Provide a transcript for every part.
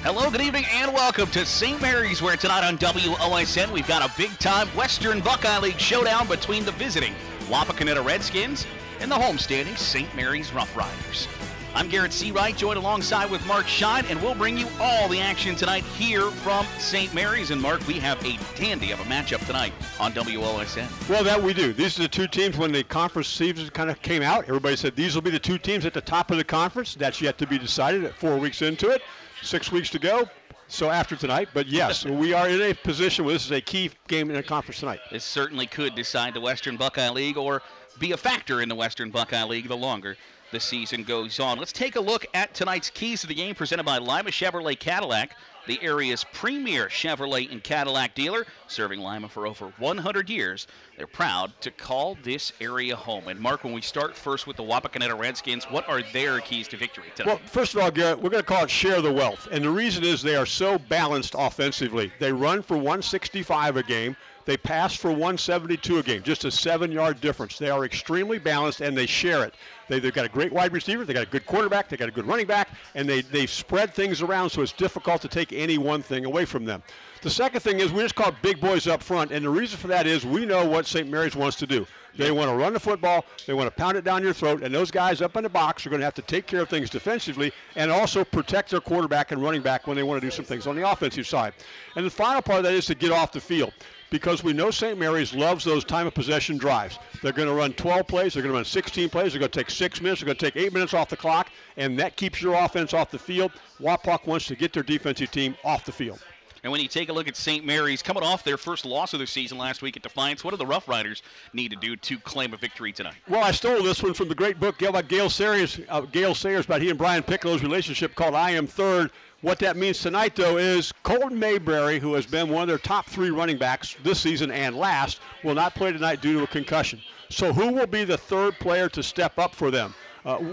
Hello, good evening, and welcome to St. Mary's, where tonight on WOSN we've got a big-time Western Buckeye League showdown between the visiting Wapakoneta Redskins and the homestanding St. Mary's Rough Riders. I'm Garrett Seawright, joined alongside with Mark Schein, and we'll bring you all the action tonight here from St. Mary's. And Mark, we have a dandy of a matchup tonight on WOSN. Well, that we do. These are the two teams when the conference season kind of came out. Everybody said these will be the two teams at the top of the conference. That's yet to be decided at 4 weeks into it. 6 weeks to go, so after tonight. But yes, we are in a position where this is a key game in the conference tonight. This certainly could decide the Western Buckeye League or be a factor in the Western Buckeye League the longer the season goes on. Let's take a look at tonight's keys to the game presented by Lima Chevrolet Cadillac, the area's premier Chevrolet and Cadillac dealer, serving Lima for over 100 years. They're proud to call this area home. And Mark, when we start first with the Wapakoneta Redskins, what are their keys to victory tonight? Well, first of all, Garrett, we're going to call it share the wealth. And the reason is they are so balanced offensively. They run for 165 a game. They pass for 172 a game, just a 7-yard difference. They are extremely balanced, and they share it. They've got a great wide receiver, they got a good quarterback, they got a good running back, and they spread things around so it's difficult to take any one thing away from them. The second thing is we just call it big boys up front, and the reason for that is we know what St. Mary's wants to do. They want to run the football, they want to pound it down your throat, and those guys up in the box are going to have to take care of things defensively and also protect their quarterback and running back when they want to do some things on the offensive side. And the final part of that is to get off the field, because we know St. Mary's loves those time of possession drives. They're going to run 12 plays, they're going to run 16 plays, they're going to take 6 minutes, they're going to take 8 minutes off the clock, and that keeps your offense off the field. Wapak wants to get their defensive team off the field. And when you take a look at St. Mary's, coming off their first loss of the season last week at Defiance, what do the Rough Riders need to do to claim a victory tonight? Well, I stole this one from the great book by Gail Sayers about he and Brian Piccolo's relationship called I Am Third. What that means tonight, though, is Colton Mayberry, who has been one of their top 3 running backs this season and last, will not play tonight due to a concussion. So who will be the third player to step up for them?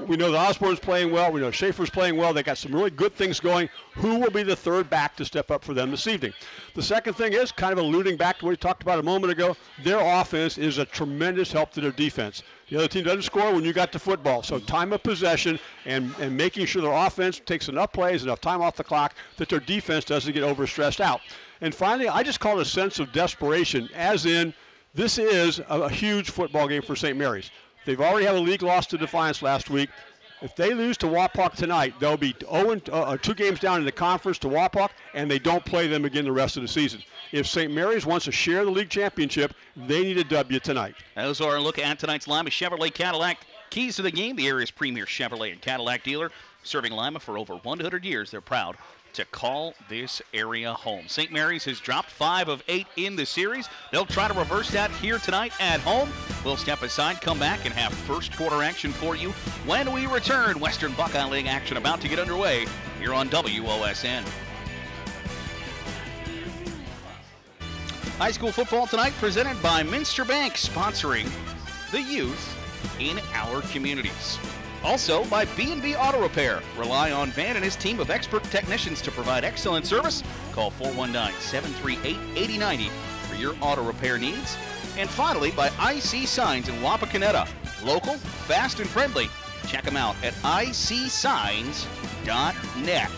We know that Osborne's playing well. We know Schaefer's playing well. They got some really good things going. Who will be the third back to step up for them this evening? The second thing is kind of alluding back to what we talked about a moment ago. Their offense is a tremendous help to their defense. The other team doesn't score when you got the football. So time of possession and making sure their offense takes enough plays, enough time off the clock, that their defense doesn't get overstressed out. And finally, I just call it a sense of desperation, as in this is a huge football game for St. Mary's. They've already had a league loss to Defiance last week. If they lose to Wapak tonight, they'll be 2 games down in the conference to Wapak, and they don't play them again the rest of the season. If St. Mary's wants to share the league championship, they need a W tonight. Those are a look at tonight's Lima Chevrolet Cadillac keys to the game. The area's premier Chevrolet and Cadillac dealer, serving Lima for over 100 years. They're proud to call this area home. St. Mary's has dropped 5 of 8 in the series. They'll try to reverse that here tonight at home. We'll step aside, come back, and have first quarter action for you when we return. Western Buckeye League action about to get underway here on WOSN. High school football tonight presented by Minster Bank, sponsoring the youth in our communities. Also by B&B Auto Repair. Rely on Van and his team of expert technicians to provide excellent service. Call 419-738-8090 for your auto repair needs. And finally, by IC Signs in Wapakoneta. Local, fast, and friendly. Check them out at icsigns.net.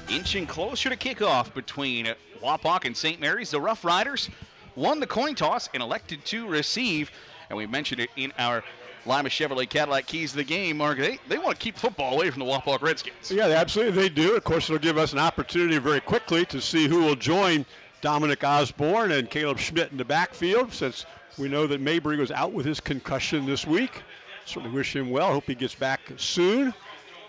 Inching closer to kickoff between Wapak and St. Mary's. The Rough Riders won the coin toss and elected to receive. And we mentioned it in our Lima Chevrolet Cadillac keys to the game, Mark. They want to keep football away from the Wapak Redskins. Yeah, absolutely they do. Of course, it'll give us an opportunity very quickly to see who will join Dominic Osborne and Caleb Schmidt in the backfield, since we know that Mayberry was out with his concussion this week. Certainly wish him well. Hope he gets back soon.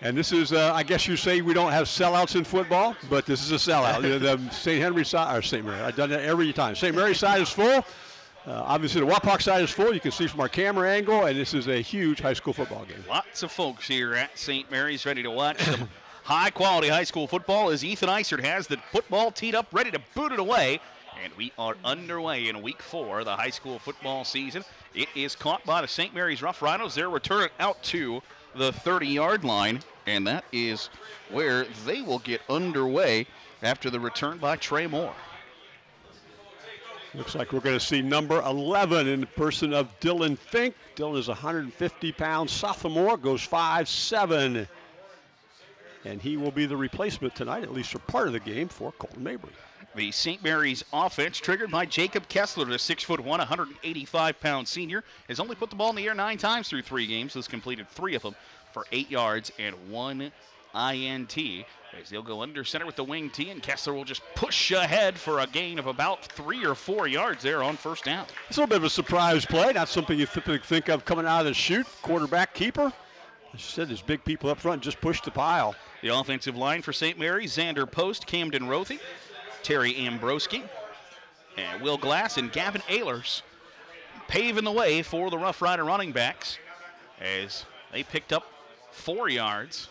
And this is, I guess you say we don't have sellouts in football, but this is a sellout. The St. Henry side, or St. Mary, I've done that every time. St. Mary's side is full. Obviously, the Wapak side is full. You can see from our camera angle, and this is a huge high school football game. Lots of folks here at St. Mary's ready to watch some high-quality high school football as Ethan Eisert has the football teed up, ready to boot it away. And we are underway in week 4 of the high school football season. It is caught by the St. Mary's Rough Riders. They'll return it out to the 30-yard line, and that is where they will get underway after the return by Trey Moore. Looks like we're going to see number 11 in the person of Dylan Fink. Dylan is a 150-pound sophomore, goes 5'7". and he will be the replacement tonight, at least for part of the game, for Colton Mabry. The St. Mary's offense, triggered by Jacob Kessler, the 6'1", 185-pound senior, has only put the ball in the air 9 times through 3 games, has completed 3 of them for 8 yards and 1 INT. As they'll go under center with the wing tee, and Kessler will just push ahead for a gain of about 3 or 4 yards there on first down. It's a little bit of a surprise play, not something you typically think of coming out of the chute. Quarterback keeper. As you said, there's big people up front, just push the pile. The offensive line for St. Mary's, Xander Post, Camden Rothy, Terry Ambroski, and Will Glass and Gavin Ehlers paving the way for the Rough Rider running backs as they picked up 4 yards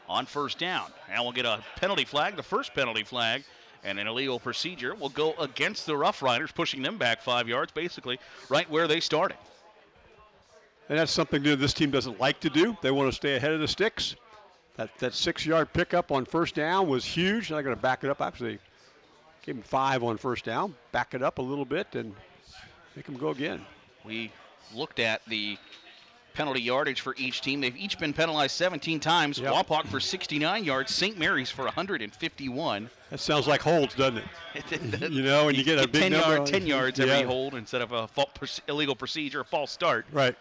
on first down. Now we'll get a penalty flag, the first penalty flag, and an illegal procedure will go against the Rough Riders, pushing them back 5 yards, basically right where they started. And that's something that this team doesn't like to do. They want to stay ahead of the sticks. That 6-yard pickup on first down was huge. They're going to back it up. Actually, gave them 5 on first down. Back it up a little bit and make them go again. We looked at the penalty yardage for each team. They've each been penalized 17 times. Yep. Wapak for 69 yards, St. Mary's for 151. That sounds like holds, doesn't it? You know, and you get a big 10 yards every hold instead of a illegal procedure, a false start. Right.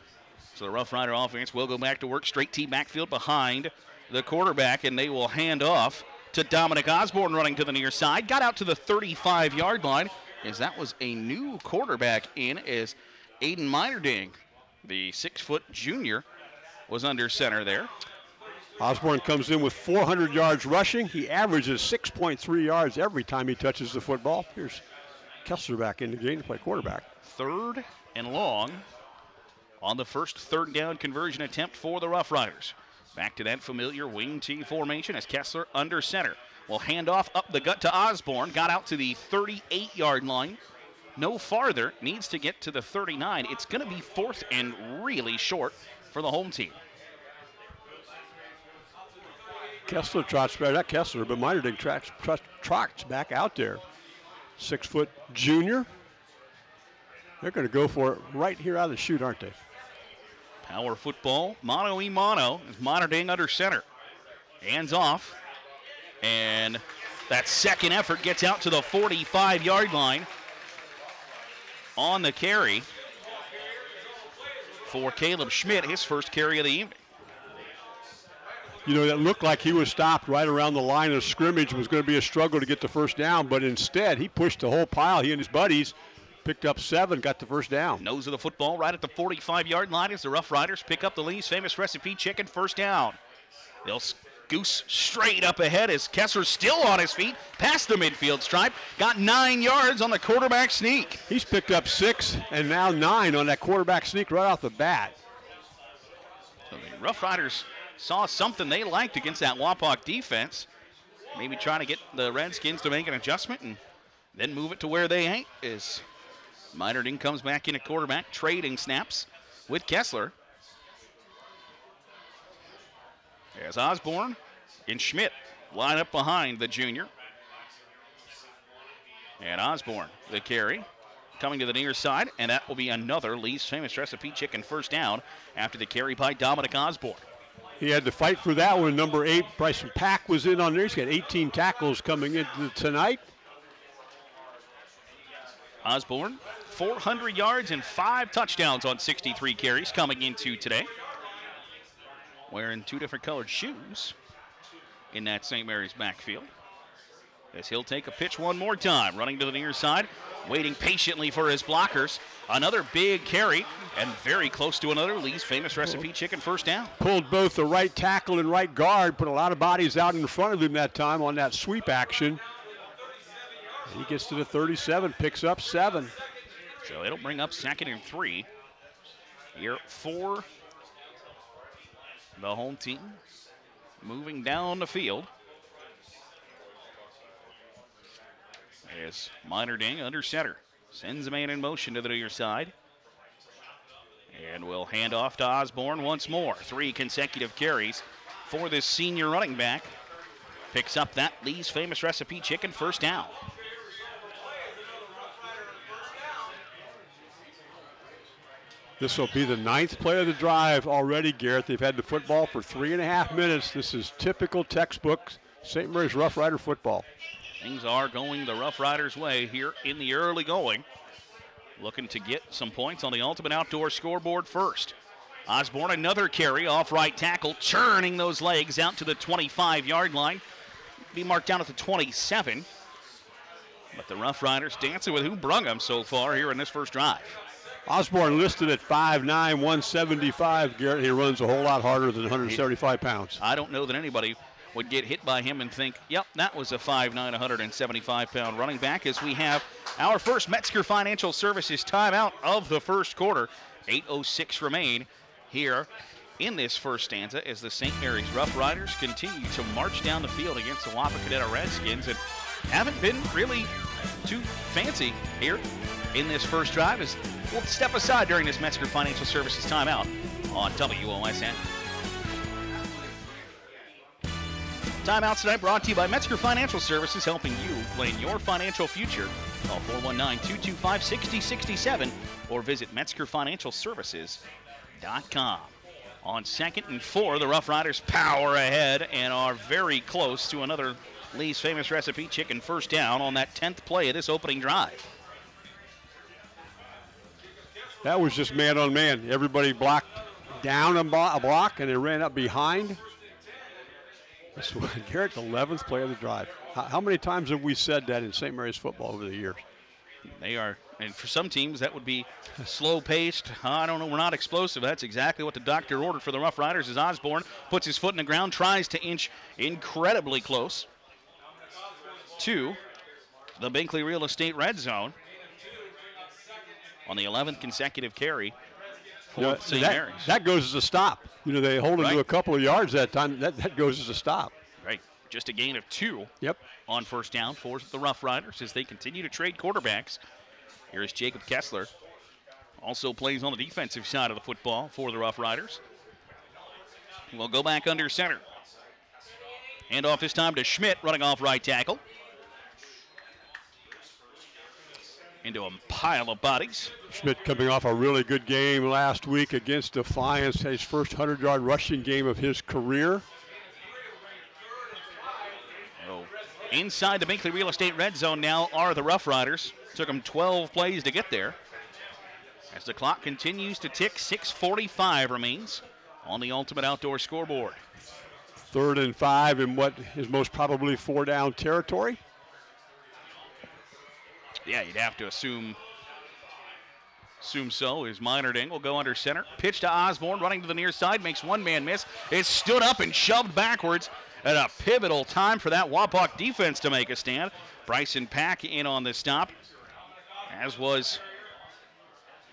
So the Rough Rider offense will go back to work, straight T backfield behind the quarterback, and they will hand off to Dominic Osborne running to the near side. Got out to the 35-yard line as that was a new quarterback in as Aiden Minerding, the 6-foot junior, was under center there. Osborne comes in with 400 yards rushing. He averages 6.3 yards every time he touches the football. Here's Kessler back in the game to play quarterback. 3rd and long on the first 3rd down conversion attempt for the Rough Riders. Back to that familiar wing T formation as Kessler under center. Will hand off up the gut to Osborne. Got out to the 38-yard line. No farther. Needs to get to the 39. It's going to be 4th and really short for the home team. Kessler trots back. Not Kessler, but Minerding trots back out there. 6-foot junior. They're going to go for it right here out of the chute, aren't they? Power football, mano-y-mano, as Minerding under center. Hands off, and that second effort gets out to the 45-yard line on the carry for Caleb Schmidt, his first carry of the evening. You know, that looked like he was stopped right around the line of scrimmage. It was going to be a struggle to get the first down, but instead he pushed the whole pile. He and his buddies picked up 7, got the first down. Nose of the football right at the 45-yard line as the Rough Riders pick up the Lee's famous recipe chicken first down. They'll goose straight up ahead as Kessler's still on his feet, past the midfield stripe, got 9 yards on the quarterback sneak. He's picked up 6 and now 9 on that quarterback sneak right off the bat. So the Rough Riders saw something they liked against that Wapak defense. Maybe trying to get the Redskins to make an adjustment and then move it to where they ain't. Is Minerding comes back in at quarterback, trading snaps with Kessler. As Osborne and Schmidt line up behind the junior. And Osborne, the carry, coming to the near side, and that will be another Lee's famous recipe chicken first down after the carry by Dominic Osborne. He had to fight for that one. Number 8, Bryson Pack was in on there. He's got 18 tackles coming into tonight. Osborne, 400 yards and 5 touchdowns on 63 carries coming into today. Wearing 2 different colored shoes in that St. Mary's backfield. As he'll take a pitch one more time, running to the near side, waiting patiently for his blockers. Another big carry and very close to another Lee's famous recipe chicken first down. Pulled both the right tackle and right guard, put a lot of bodies out in front of him that time on that sweep action. He gets to the 37, picks up 7. So it'll bring up 2nd and 3 here for the home team. Moving down the field. As Minerding under center. Sends a man in motion to the near side. And will hand off to Osborne once more. 3 consecutive carries for this senior running back. Picks up that Lee's famous recipe chicken first down. This will be the 9th play of the drive already, Garrett. They've had the football for 3.5 minutes. This is typical textbook St. Mary's Rough Rider football. Things are going the Rough Riders' way here in the early going. Looking to get some points on the Ultimate Outdoor scoreboard first. Osborne, another carry off right tackle, churning those legs out to the 25-yard line. Be marked down at the 27. But the Rough Riders dancing with who brung them so far here in this first drive. Osborne listed at 5'9", 175. Garrett, he runs a whole lot harder than 175 pounds. I don't know that anybody would get hit by him and think, yep, that was a 5'9", 175-pound running back, as we have our first Metzger Financial Services timeout of the first quarter. 8:06 remain here in this first stanza as the St. Mary's Rough Riders continue to march down the field against the Wapakoneta Redskins and haven't been really too fancy here in this first drive, as we'll step aside during this Metzger Financial Services timeout on WOSN. Timeouts tonight brought to you by Metzger Financial Services, helping you plan your financial future. Call 419-225-6067 or visit MetzgerFinancialServices.com. On 2nd and 4, the Rough Riders power ahead and are very close to another Lee's Famous Recipe chicken first down on that 10th play of this opening drive. That was just man on man. Everybody blocked down a block and they ran up behind. This was Garrett, the 11th play of the drive. How many times have we said that in St. Mary's football over the years? They are, and for some teams that would be slow-paced. I don't know, we're not explosive. That's exactly what the doctor ordered for the Rough Riders as Osborne puts his foot in the ground, tries to inch incredibly close to the Binkley Real Estate red zone on the 11th consecutive carry for St. Mary's. That goes as a stop. You know, they hold him to a couple of yards that time. That goes as a stop. Right. Just a gain of 2 Yep. on first down for the Rough Riders as they continue to trade quarterbacks. Here's Jacob Kessler. Also plays on the defensive side of the football for the Rough Riders. We'll go back under center. Hand off this time to Schmidt, running off right tackle. Into a pile of bodies. Schmidt coming off a really good game last week against Defiance, his first 100-yard rushing game of his career. Oh. Inside the Binkley Real Estate red zone now are the Rough Riders. Took them 12 plays to get there. As the clock continues to tick, 6:45 remains on the Ultimate Outdoor scoreboard. 3rd and 5 in what is most probably 4-down territory. Yeah, you'd have to assume so. Is Meinerding will go under center. Pitch to Osborne, running to the near side, makes one man miss. It's stood up and shoved backwards at a pivotal time for that Wapak defense to make a stand. Bryson Pack in on the stop, as was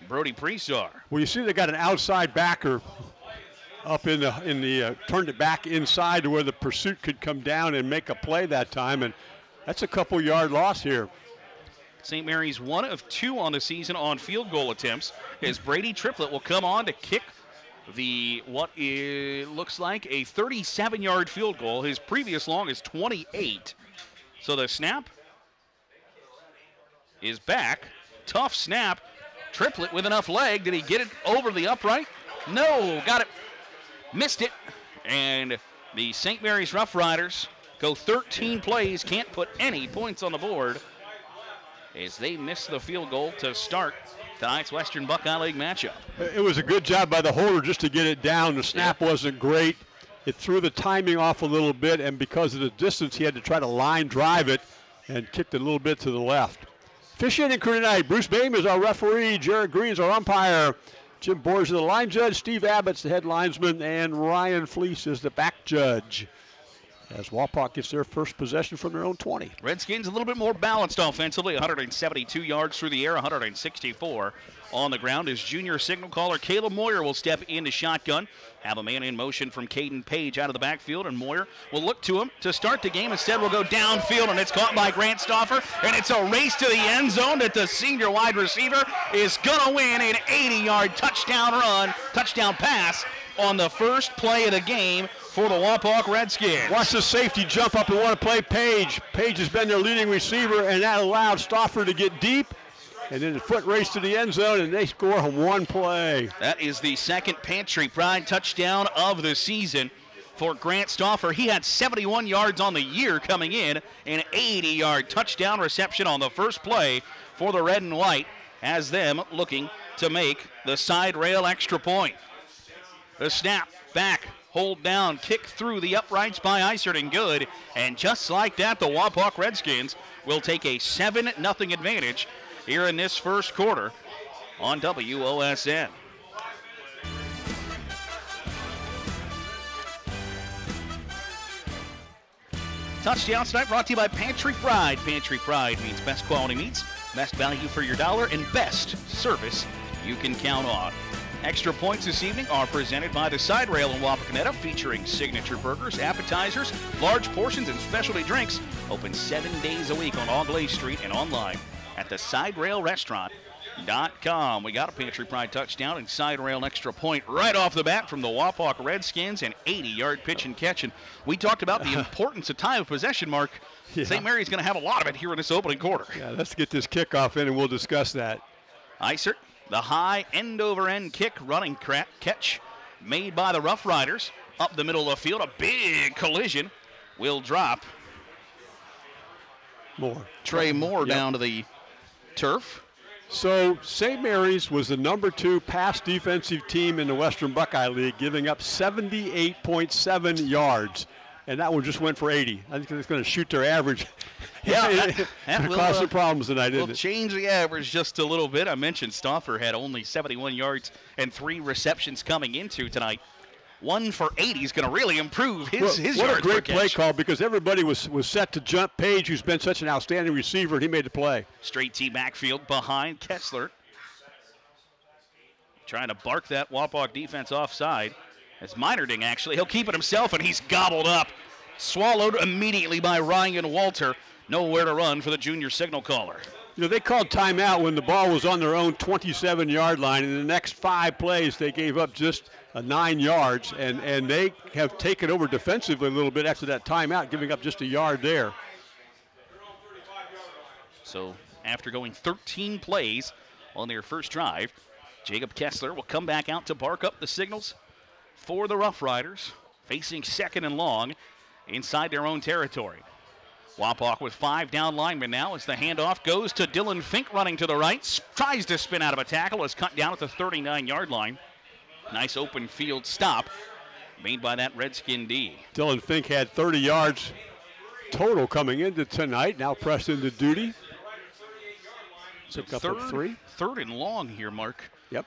Brody Presar. Well, you see they got an outside backer up in the turned it back inside to where the pursuit could come down and make a play that time, and that's a couple-yard loss here. St. Mary's 1 of 2 on the season on field goal attempts, as Brady Triplett will come on to kick looks like a 37-yard field goal. His previous long is 28. So the snap is back. Tough snap. Triplett with enough leg. Did he get it over the upright? No, got it. Missed it. And the St. Mary's Rough Riders go 13 plays, can't put any points on the board, as they miss the field goal to start tonight's Western Buckeye League matchup. It was a good job by the holder just to get it down. The snap wasn't great. It threw the timing off a little bit, and because of the distance, he had to try to line drive it and kicked it a little bit to the left. Officiating crew tonight, Bruce Boehm is our referee, Jared Green's our umpire, Jim Borges is the line judge, Steve Abbott's the head linesman, and Ryan Fleece is the back judge, as Wapak gets their first possession from their own 20. Redskins a little bit more balanced offensively, 172 yards through the air, 164 on the ground. As junior signal caller Caleb Moyer will step into shotgun, have a man in motion from Caden Page out of the backfield, and Moyer will look to him to start the game. Instead, will go downfield, and it's caught by Grant Stauffer, and it's a race to the end zone that the senior wide receiver is going to win an 80-yard touchdown pass on the first play of the game for the Wapak Redskins. Watch the safety jump up and want to play Page. Page has been their leading receiver, and that allowed Stauffer to get deep. And then the foot race to the end zone, and they score on one play. That is the second Pantry Pride touchdown of the season for Grant Stauffer. He had 71 yards on the year coming in, an 80-yard touchdown reception on the first play for the red and white, as them looking to make the side rail extra point. The snap, back, hold down, kick through the uprights by Isert and good. And just like that, the Wapak Redskins will take a 7-0 advantage here in this first quarter on WOSN. Touchdowns tonight brought to you by Pantry Pride. Pantry Pride means best quality meats, best value for your dollar, and best service you can count on. Extra points this evening are presented by the Side Rail in Wapakoneta, featuring signature burgers, appetizers, large portions, and specialty drinks. Open 7 days a week on Augley Street and online at theside-rail-restaurant.com. We got a Pantry Pride touchdown and Side Rail extra point right off the bat from the Wapak Redskins, an 80-yard pitch and catch. And we talked about the importance of time of possession, Mark. Yeah. St. Mary's going to have a lot of it here in this opening quarter. Yeah, let's get this kickoff in and we'll discuss that. Isert, the high end-over-end kick, running catch made by the Rough Riders up the middle of the field. A big collision will drop Trey Moore down to the turf. So St. Mary's was the number 2 pass defensive team in the Western Buckeye League, giving up 78.7 yards. And that one just went for 80. I think it's going to shoot their average. Yeah, that will cause some problems tonight, isn't it? Will change the average just a little bit. I mentioned Stauffer had only 71 yards and 3 receptions coming into tonight. 1 for 80 is going to really improve his yards. What a great play call, because everybody was set to jump. Page, who's been such an outstanding receiver, and he made the play. Straight T backfield behind Kessler. Trying to bark that Wapak defense offside. It's Meinerding, actually. He'll keep it himself, and he's gobbled up. Swallowed immediately by Ryan Walter. Nowhere to run for the junior signal caller. You know, they called timeout when the ball was on their own 27-yard line. In the next 5 plays, they gave up just 9 yards, and they have taken over defensively a little bit after that timeout, giving up just a yard there. So after going 13 plays on their first drive, Jacob Kessler will come back out to bark up the signals for the Rough Riders, facing 2nd and long inside their own territory. Wapak with 5 down linemen now as the handoff goes to Dylan Fink running to the right. Tries to spin out of a tackle, is cut down at the 39-yard line. Nice open field stop made by that Redskin D. Dylan Fink had 30 yards total coming into tonight, now pressed into duty. So third and long here, Mark. Yep.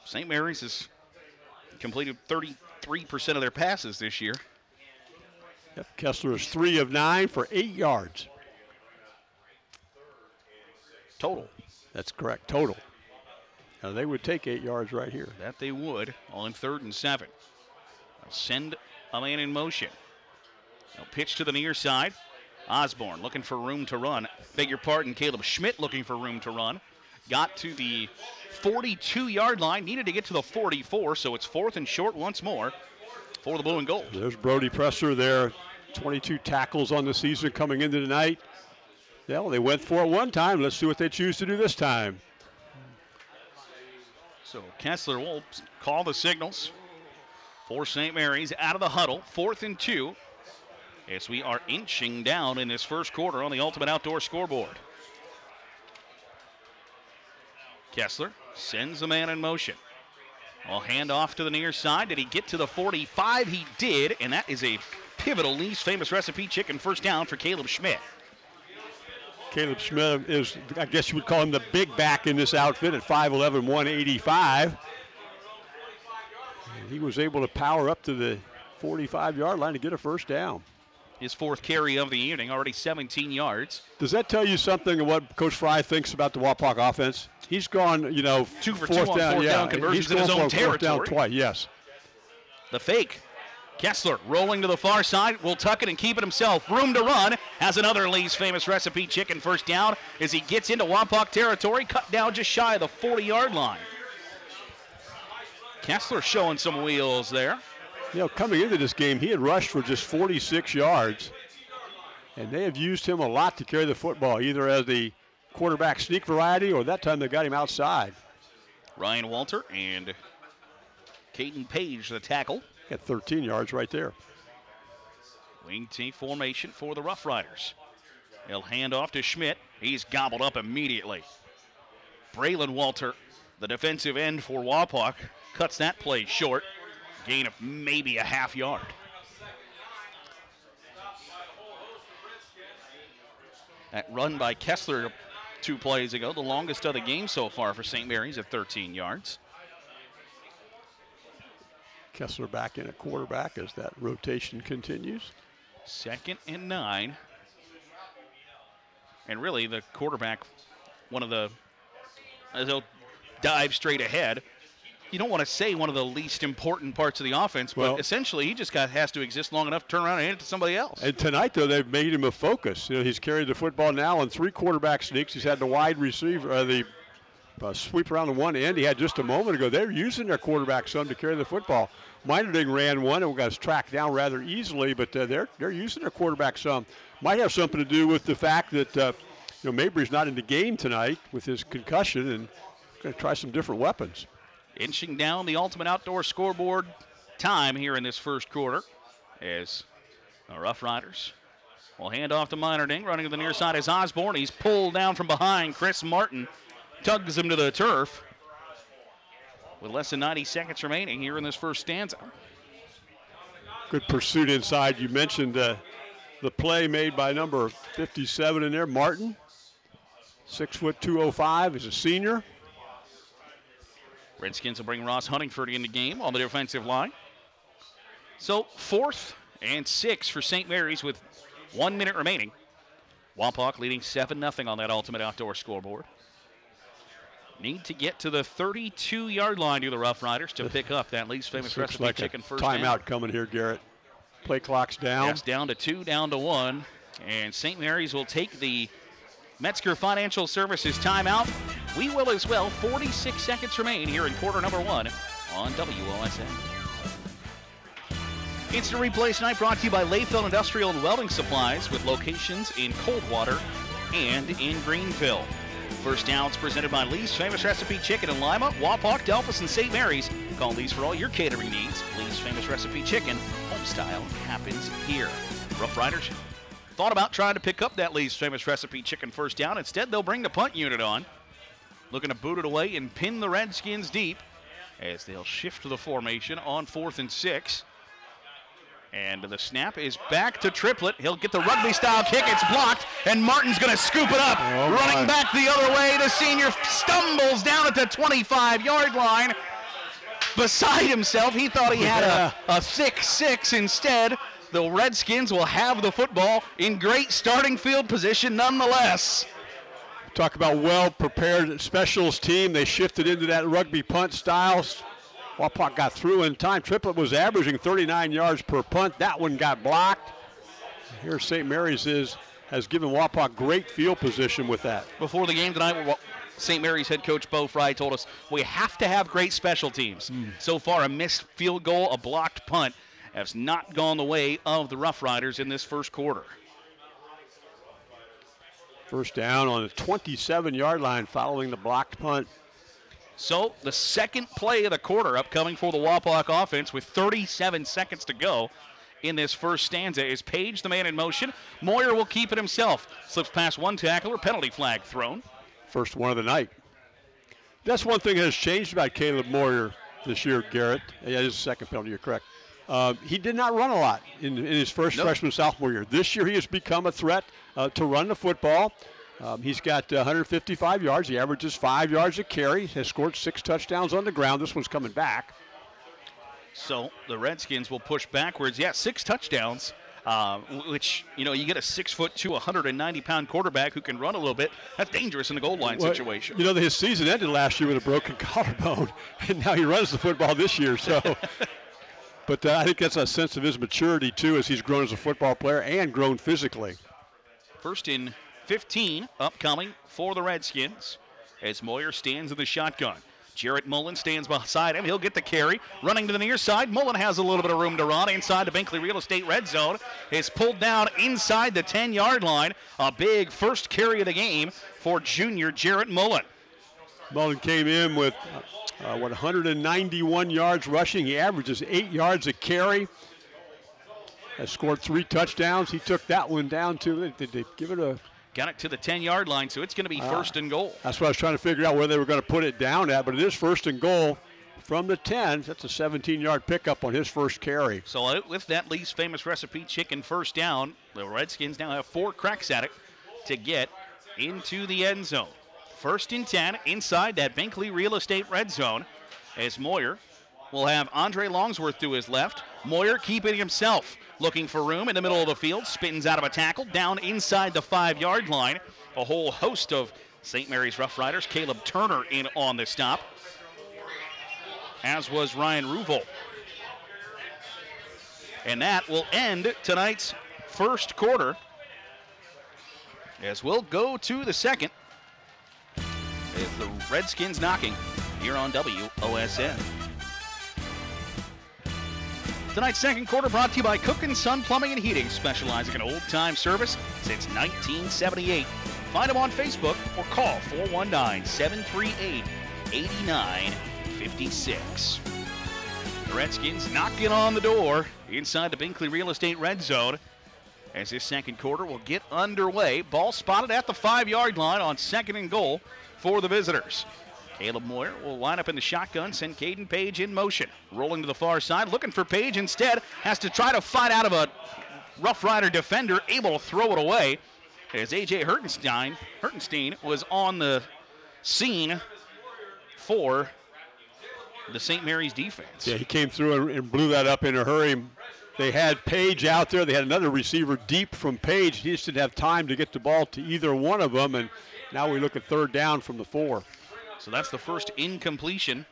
St. Mary's has completed 33% of their passes this year. Yep. Kessler is 3 of 9 for 8 yards. Total. That's correct, total. Now they would take 8 yards right here. That they would on 3rd and 7. They'll send a man in motion. They'll pitch to the near side. Osborne looking for room to run. Beg your pardon, Caleb Schmidt looking for room to run. Got to the 42-yard line, needed to get to the 44, so it's 4th and short once more for the blue and gold. There's Brody Presser there, 22 tackles on the season coming into tonight. Yeah, well, they went for it one time. Let's see what they choose to do this time. So Kessler will call the signals for St. Mary's out of the huddle. 4th and 2 as we are inching down in this first quarter on the Ultimate Outdoor scoreboard. Kessler sends a man in motion. Well, hand off to the near side. Did he get to the 45? He did, and that is a pivotal Lee's Famous Recipe chicken first down for Caleb Schmidt. Caleb Schmidt is, I guess you would call him the big back in this outfit at 5'11", 185. And he was able to power up to the 45-yard line to get a first down. His 4th carry of the evening, already 17 yards. Does that tell you something of what Coach Fry thinks about the Wapak offense? He's gone, 2 for 2 on fourth down conversions in his own territory. Down twice, yes. The fake. Kessler rolling to the far side, will tuck it and keep it himself. Room to run, has another Lee's Famous Recipe chicken first down as he gets into Wapak territory, cut down just shy of the 40-yard line. Kessler showing some wheels there. Coming into this game, he had rushed for just 46 yards, and they have used him a lot to carry the football, either as the quarterback sneak variety, or that time they got him outside. Ryan Walter and Caden Page, the tackle. Got 13 yards right there. Wing T formation for the Rough Riders. They'll hand off to Schmidt. He's gobbled up immediately. Braylon Walter, the defensive end for Wapak, cuts that play short. Gain of maybe a half yard. That run by Kessler 2 plays ago, the longest of the game so far for St. Mary's at 13 yards. Kessler back in at quarterback as that rotation continues. 2nd and 9. And really, the quarterback, as he'll dive straight ahead. You don't want to say one of the least important parts of the offense, but essentially he just has to exist long enough to turn around and hand it to somebody else. And tonight, though, they've made him a focus. You know, he's carried the football now on 3 quarterback sneaks. He's had the wide receiver, the sweep around the one end. He had just a moment ago. They're using their quarterback some to carry the football. Minerding ran one and got tracked down rather easily, but they're using their quarterback some. Might have something to do with the fact that Mabry's not in the game tonight with his concussion, and going to try some different weapons. Inching down the Ultimate Outdoor scoreboard time here in this first quarter as the Rough Riders will hand off to Minerding. Running to the near side is Osborne. He's pulled down from behind. Chris Martin tugs him to the turf with less than 90 seconds remaining here in this first stanza. Good pursuit inside. You mentioned the play made by number 57 in there, Martin. 6 foot 205, is a senior. Redskins will bring Ross Huntingford in the game on the defensive line. So 4th and 6 for St. Mary's with 1 minute remaining. Wapak leading 7-0 on that Ultimate Outdoor scoreboard. Need to get to the 32-yard line to the Rough Riders to pick up that Lee's Famous Recipe like chicken first down. down. Timeout coming here, Garrett. Play clock's down. Yes, down to 2, down to 1. And St. Mary's will take the Metzger Financial Services timeout. We will as well. 46 seconds remain here in quarter number 1 on WOSN. Instant Replay tonight brought to you by Layfield Industrial and Welding Supplies with locations in Coldwater and in Greenville. First Downs presented by Lee's Famous Recipe Chicken in Lima, Wapak, Delphos, and St. Mary's. Call Lee's for all your catering needs. Lee's Famous Recipe Chicken, home style happens here. Rough Riders thought about trying to pick up that Lee's Famous Recipe Chicken first down. Instead, they'll bring the punt unit on. Looking to boot it away and pin the Redskins deep as they'll shift to the formation on 4th and 6. And the snap is back to Triplett. He'll get the rugby-style kick. It's blocked, and Martin's going to scoop it up. Running back the other way, the senior stumbles down at the 25-yard line. Beside himself, he thought he had a thick 6. Instead, the Redskins will have the football in great starting field position nonetheless. Talk about well-prepared specials team. They shifted into that rugby punt style. Wapak got through in time. Triplett was averaging 39 yards per punt. That one got blocked. Here St. Mary's has given Wapak great field position with that. Before the game tonight, St. Mary's head coach Bo Fry told us we have to have great special teams. So far, a missed field goal, a blocked punt has not gone the way of the Rough Riders in this first quarter. First down on the 27-yard line following the blocked punt. So the second play of the quarter upcoming for the Wapak offense with 37 seconds to go in this first stanza is Page, the man in motion. Moyer will keep it himself. Slips past one tackler, penalty flag thrown. First one of the night. That's one thing that has changed about Caleb Moyer this year, Garrett. Yeah, it is the second penalty, you're correct. He did not run a lot in his first freshman sophomore year. This year he has become a threat to run the football. He's got 155 yards. He averages 5 yards a carry. Has scored 6 touchdowns on the ground. This one's coming back. So the Redskins will push backwards. Yeah, 6 touchdowns, which, you get a 6'2", 190-pound quarterback who can run a little bit. That's dangerous in the goal line situation. His season ended last year with a broken collarbone, and now he runs the football this year. So, but I think that's a sense of his maturity, too, as he's grown as a football player and grown physically. First in 15 upcoming for the Redskins as Moyer stands in the shotgun. Jarrett Mullen stands beside him. He'll get the carry. Running to the near side. Mullen has a little bit of room to run inside the Binkley Real Estate red zone. Is pulled down inside the 10-yard line. A big first carry of the game for junior Jarrett Mullen. Mullen came in with 191 yards rushing. He averages 8 yards a carry. Has scored 3 touchdowns. He took that one down to, did they give it a? Got it to the 10-yard line, so it's going to be first and goal. That's what I was trying to figure out where they were going to put it down at, but it is first and goal from the 10. That's a 17-yard pickup on his first carry. So with that Lee's Famous Recipe chicken first down, the Redskins now have 4 cracks at it to get into the end zone. First and 10 inside that Binkley Real Estate red zone as Moyer will have Andre Longsworth to his left. Moyer keeping himself, looking for room in the middle of the field, spins out of a tackle, down inside the 5-yard line. A whole host of St. Mary's Rough Riders. Caleb Turner in on the stop, as was Ryan Ruvel. And that will end tonight's first quarter, as we'll go to the second, as the Redskins knocking here on WOSN. Tonight's second quarter brought to you by Cook & Son Plumbing and Heating, specializing in old-time service since 1978. Find them on Facebook or call 419-738-8956. The Redskins knocking on the door inside the Binkley Real Estate red zone as this second quarter will get underway. Ball spotted at the 5-yard line on second and goal for the visitors. Caleb Moyer will line up in the shotgun, send Caden Page in motion. Rolling to the far side, looking for Page instead. Has to try to fight out of a Rough Rider defender, able to throw it away. As A.J. Hertenstein was on the scene for the St. Mary's defense. Yeah, he came through and blew that up in a hurry. They had Page out there. They had another receiver deep from Page. He just didn't have time to get the ball to either one of them, and now we look at third down from the 4. So that's the first incompletion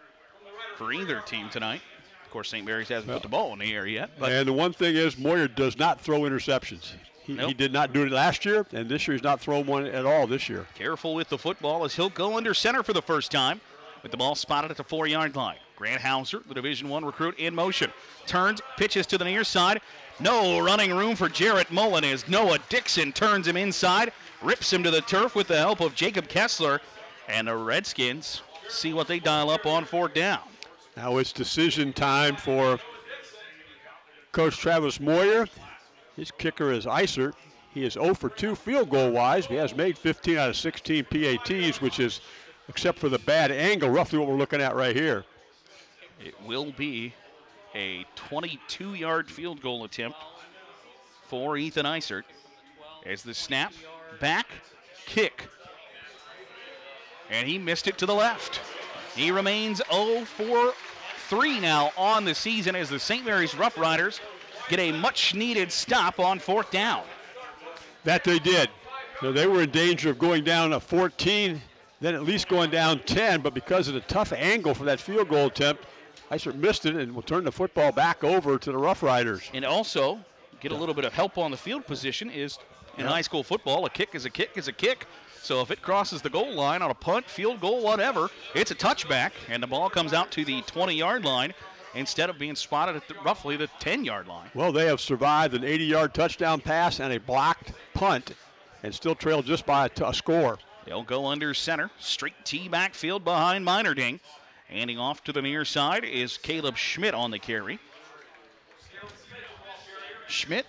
for either team tonight. Of course, St. Mary's hasn't put the ball in the air yet. But and the one thing is, Moyer does not throw interceptions. He did not do it last year, and this year he's not thrown one at all this year. Careful with the football as he'll go under center for the first time with the ball spotted at the 4-yard line. Grant Hauser, the Division I recruit, in motion. Turns, pitches to the near side. No running room for Jarrett Mullen as Noah Dixon turns him inside, rips him to the turf with the help of Jacob Kessler. And the Redskins see what they dial up on fourth down. Now it's decision time for Coach Travis Moyer. His kicker is Isert. He is 0 for 2 field goal wise. He has made 15 out of 16 PATs, which is, except for the bad angle, roughly what we're looking at right here. It will be a 22-yard field goal attempt for Ethan Isert as the snap, back, kick. And he missed it to the left. He remains 0 for 3 now on the season as the St. Mary's Rough Riders get a much-needed stop on fourth down. That they did. So they were in danger of going down a 14, then at least going down 10, but because of the tough angle for that field goal attempt, Isert missed it and will turn the football back over to the Rough Riders. And also get a little bit of help on the field position is in high school football, a kick is a kick is a kick. So if it crosses the goal line on a punt, field goal, whatever, it's a touchback, and the ball comes out to the 20-yard line instead of being spotted at roughly the 10-yard line. Well, they have survived an 80-yard touchdown pass and a blocked punt and still trail just by a score. They'll go under center, straight T backfield behind Minerding. Handing off to the near side is Caleb Schmidt on the carry. Schmidt.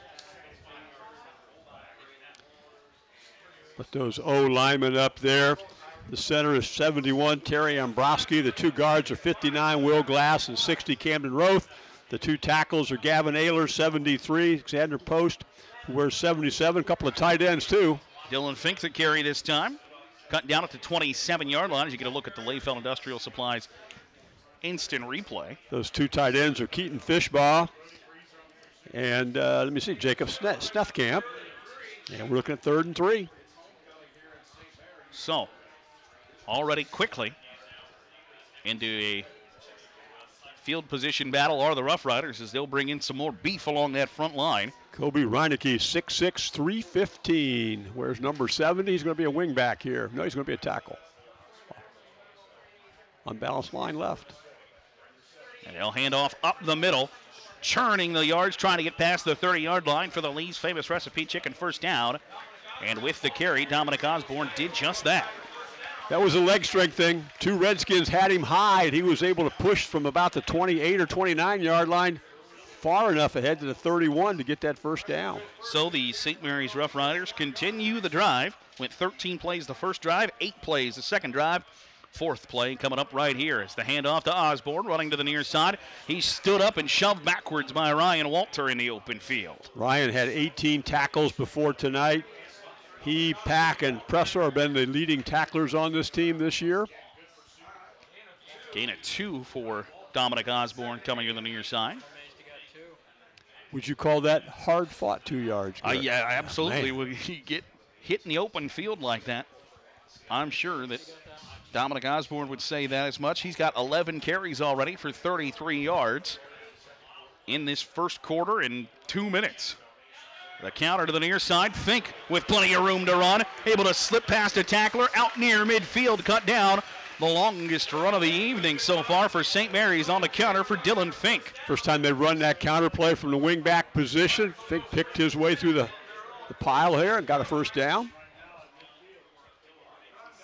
Put those O linemen up there. The center is 71, Terry Ambrosky. The 2 guards are 59, Will Glass, and 60, Camden Roth. The 2 tackles are Gavin Ayler, 73, Xander Post, who wears 77. A couple of tight ends, too. Dylan Fink the carry this time. Cut down at the 27-yard line as you get a look at the Layfeld Industrial Supplies instant replay. Those 2 tight ends are Keaton Fishbaugh and, let me see, Jacob Snethkamp. And we're looking at 3rd and 3. So, already quickly into a field position battle are the Rough Riders as they'll bring in some more beef along that front line. Kobe Reineke, 6'6", 315. Where's number 70? He's going to be a wing back here. No, he's going to be a tackle. Unbalanced line left. And they'll hand off up the middle, churning the yards, trying to get past the 30-yard line for the Lee's Famous Recipe Chicken first down. And with the carry, Dominic Osborne did just that. That was a leg strength thing. 2 Redskins had him high, and he was able to push from about the 28 or 29-yard line far enough ahead to the 31 to get that first down. So the St. Mary's Rough Riders continue the drive. Went 13 plays the first drive, 8 plays the second drive. Fourth play coming up right here as the handoff to Osborne, running to the near side. He stood up and shoved backwards by Ryan Walter in the open field. Ryan had 18 tackles before tonight. He, Pack, and Presser have been the leading tacklers on this team this year. Gain of 2 for Dominic Osborne coming to the near side. Would you call that hard-fought 2 yards? Yeah, absolutely. When you get hit in the open field like that, I'm sure that Dominic Osborne would say that as much. He's got 11 carries already for 33 yards in this first quarter in 2 minutes. The counter to the near side. Fink with plenty of room to run. Able to slip past a tackler out near midfield. Cut down. The longest run of the evening so far for St. Mary's on the counter for Dylan Fink. First time they run that counter play from the wing back position. Fink picked his way through the pile here and got a first down.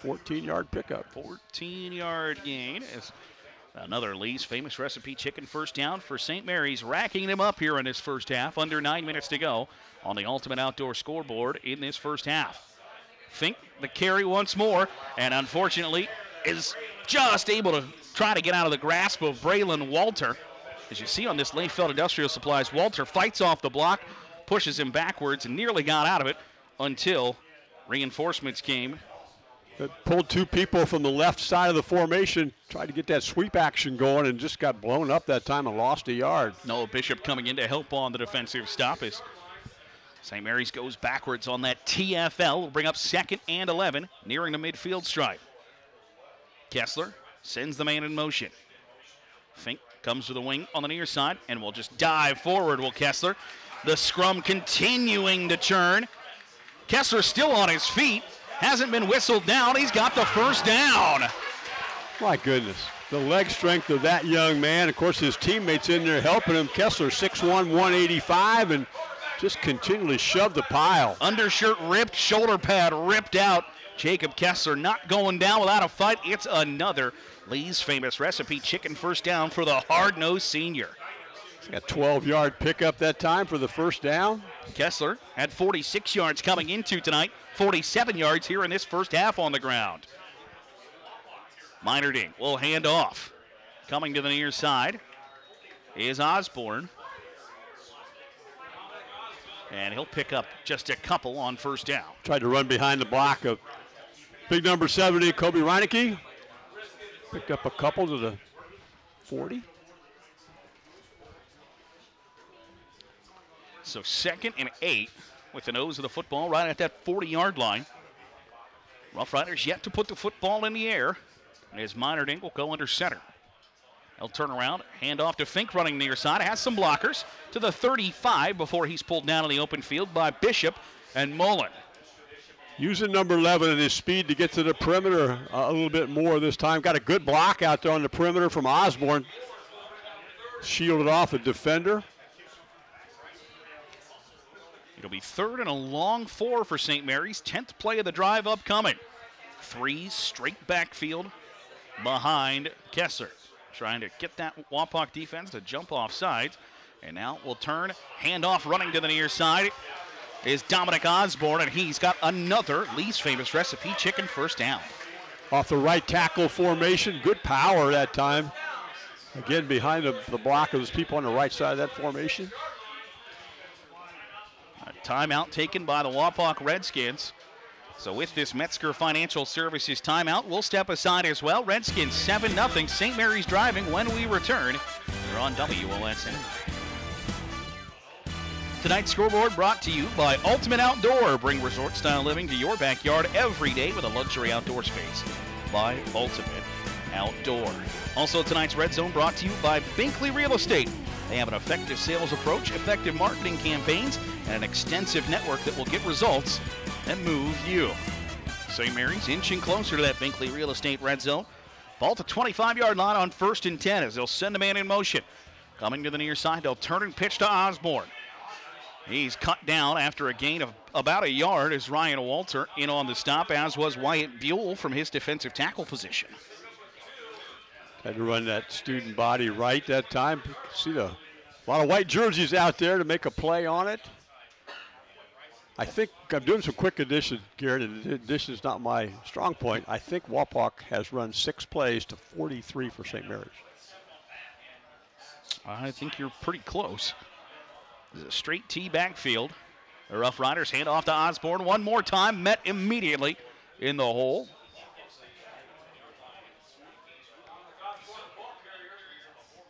14-yard pickup. 14-yard gain. As another Lee's Famous Recipe Chicken first down for St. Mary's, racking them up here in this first half. Under 9 minutes to go on the Ultimate Outdoor scoreboard in this first half. Fink the carry once more, and unfortunately is just able to try to get out of the grasp of Braylon Walter. As you see on this Layfeld Industrial Supplies, Walter fights off the block, pushes him backwards, and nearly got out of it until reinforcements came. It pulled 2 people from the left side of the formation, tried to get that sweep action going, and just got blown up that time and lost a yard. Noah Bishop coming in to help on the defensive stop as St. Mary's goes backwards on that TFL. Will bring up 2nd and 11, nearing the midfield stripe. Kessler sends the man in motion. Fink comes to the wing on the near side and will just dive forward, will Kessler. The scrum continuing to churn. Kessler still on his feet. Hasn't been whistled down. He's got the first down. My goodness. The leg strength of that young man. Of course, his teammates in there helping him. Kessler 6'1", 185, and just continually shoved the pile. Undershirt ripped, shoulder pad ripped out. Jacob Kessler not going down without a fight. It's another Lee's Famous Recipe Chicken first down for the hard-nosed senior. He's got 12-yard pickup that time for the first down. Kessler had 46 yards coming into tonight, 47 yards here in this first half on the ground. Meinerding will hand off. Coming to the near side is Osborne. And he'll pick up just a couple on first down. Tried to run behind the block of big number 70, Kobe Reinecke. Picked up a couple to the 40. So 2nd and 8 with the nose of the football right at that 40-yard line. Rough Riders yet to put the football in the air as Meinerding will go under center. He'll turn around, hand off to Fink running near side. Has some blockers to the 35 before he's pulled down in the open field by Bishop and Mullen. Using number 11 and his speed to get to the perimeter a little bit more this time. Got a good block out there on the perimeter from Osborne. Shielded off a defender. It'll be 3rd and a long 4 for St. Mary's. 10th play of the drive upcoming. 3 straight backfield behind Kessler. Trying to get that Wapak defense to jump off sides. And now we'll turn, hand off, running to the near side is Dominic Osborne, and he's got another Lee's Famous Recipe Chicken first down. Off the right tackle formation. Good power that time. Again, behind the block of those people on the right side of that formation. A timeout taken by the Wapak Redskins. So with this Metzger Financial Services timeout, we'll step aside as well. Redskins 7-0. St. Mary's driving when we return. You're on WOSN. Tonight's scoreboard brought to you by Ultimate Outdoor. Bring resort-style living to your backyard every day with a luxury outdoor space. By Ultimate Outdoor. Also tonight's Red Zone brought to you by Binkley Real Estate. They have an effective sales approach, effective marketing campaigns, and an extensive network that will get results that move you. St. Mary's inching closer to that Binkley Real Estate Red Zone. Ball to 25-yard line on 1st and 10 as they'll send a man in motion. Coming to the near side, they'll turn and pitch to Osborne. He's cut down after a gain of about a yard as Ryan Walter in on the stop, as was Wyatt Buell from his defensive tackle position. Had to run that student body right that time. See a lot of white jerseys out there to make a play on it. I think I'm doing some quick additions, Garrett, and addition is not my strong point. I think Wapak has run 6 plays to 43 for St. Mary's. I think you're pretty close. This is a straight T backfield. The Rough Riders hand off to Osborne one more time, met immediately in the hole.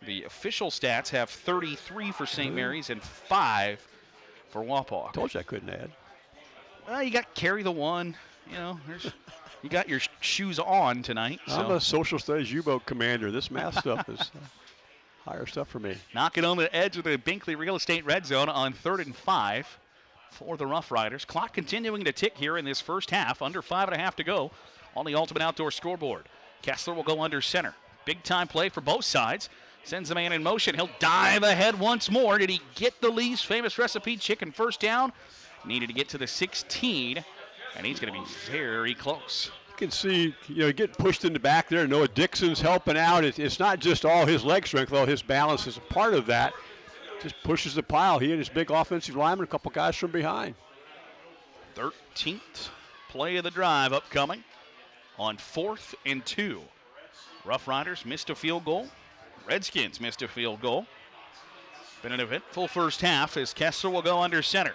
The official stats have 33 for St. Mary's and 5 for Wapak. Told you I couldn't add. Well, you got carry the one. You know, you got your shoes on tonight. So. I'm a social studies U-boat commander. This math stuff is higher stuff for me. Knocking on the edge of the Binkley Real Estate red zone on 3rd and 5 for the Rough Riders. Clock continuing to tick here in this first half. Under 5.5 to go on the Ultimate Outdoor scoreboard. Kessler will go under center. Big time play for both sides. Sends the man in motion. He'll dive ahead once more. Did he get the Lee's famous recipe chicken first down? Needed to get to the 16, and he's going to be very close. You can see, get pushed in the back there. Noah Dixon's helping out. It's not just all his leg strength, though. His balance is a part of that. Just pushes the pile. He and his big offensive lineman, a couple guys from behind. 13th play of the drive upcoming on 4th and 2. Rough Riders missed a field goal. Redskins missed a field goal. Been an eventful first half as Kessler will go under center.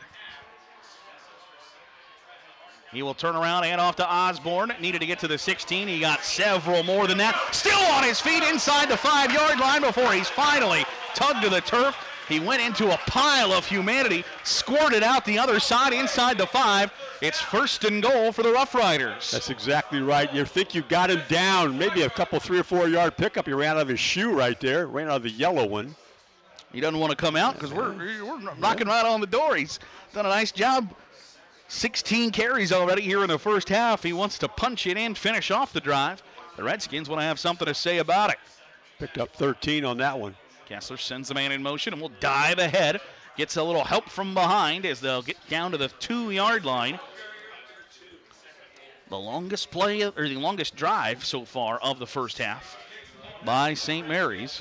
He will turn around and off to Osborne. Needed to get to the 16. He got several more than that. Still on his feet inside the 5-yard line before he's finally tugged to the turf. He went into a pile of humanity, squirted out the other side inside the 5. It's 1st and goal for the Rough Riders. That's exactly right. You think you got him down, maybe a couple 3 or 4 yard pickup. He ran out of his shoe right there, ran out of the yellow one. He doesn't want to come out because we're knocking right on the door. He's done a nice job. 16 carries already here in the first half. He wants to punch it in, finish off the drive. The Redskins want to have something to say about it. Picked up 13 on that one. Kessler sends the man in motion and will dive ahead. Gets a little help from behind as they'll get down to the 2-yard line. The longest play, or the longest drive so far of the first half by St. Mary's.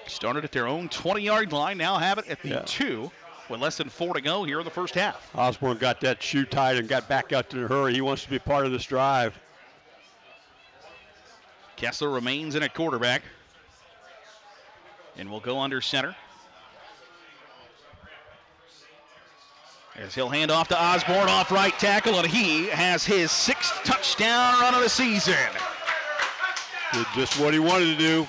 Started at their own 20-yard line, now have it at the 2 with less than 4 to go here in the first half. Osborne got that shoe tied and got back out in a hurry. He wants to be part of this drive. Kessler remains in at quarterback and will go under center. As he'll hand off to Osborne off right tackle, and he has his 6th touchdown run of the season. Did just what he wanted to do.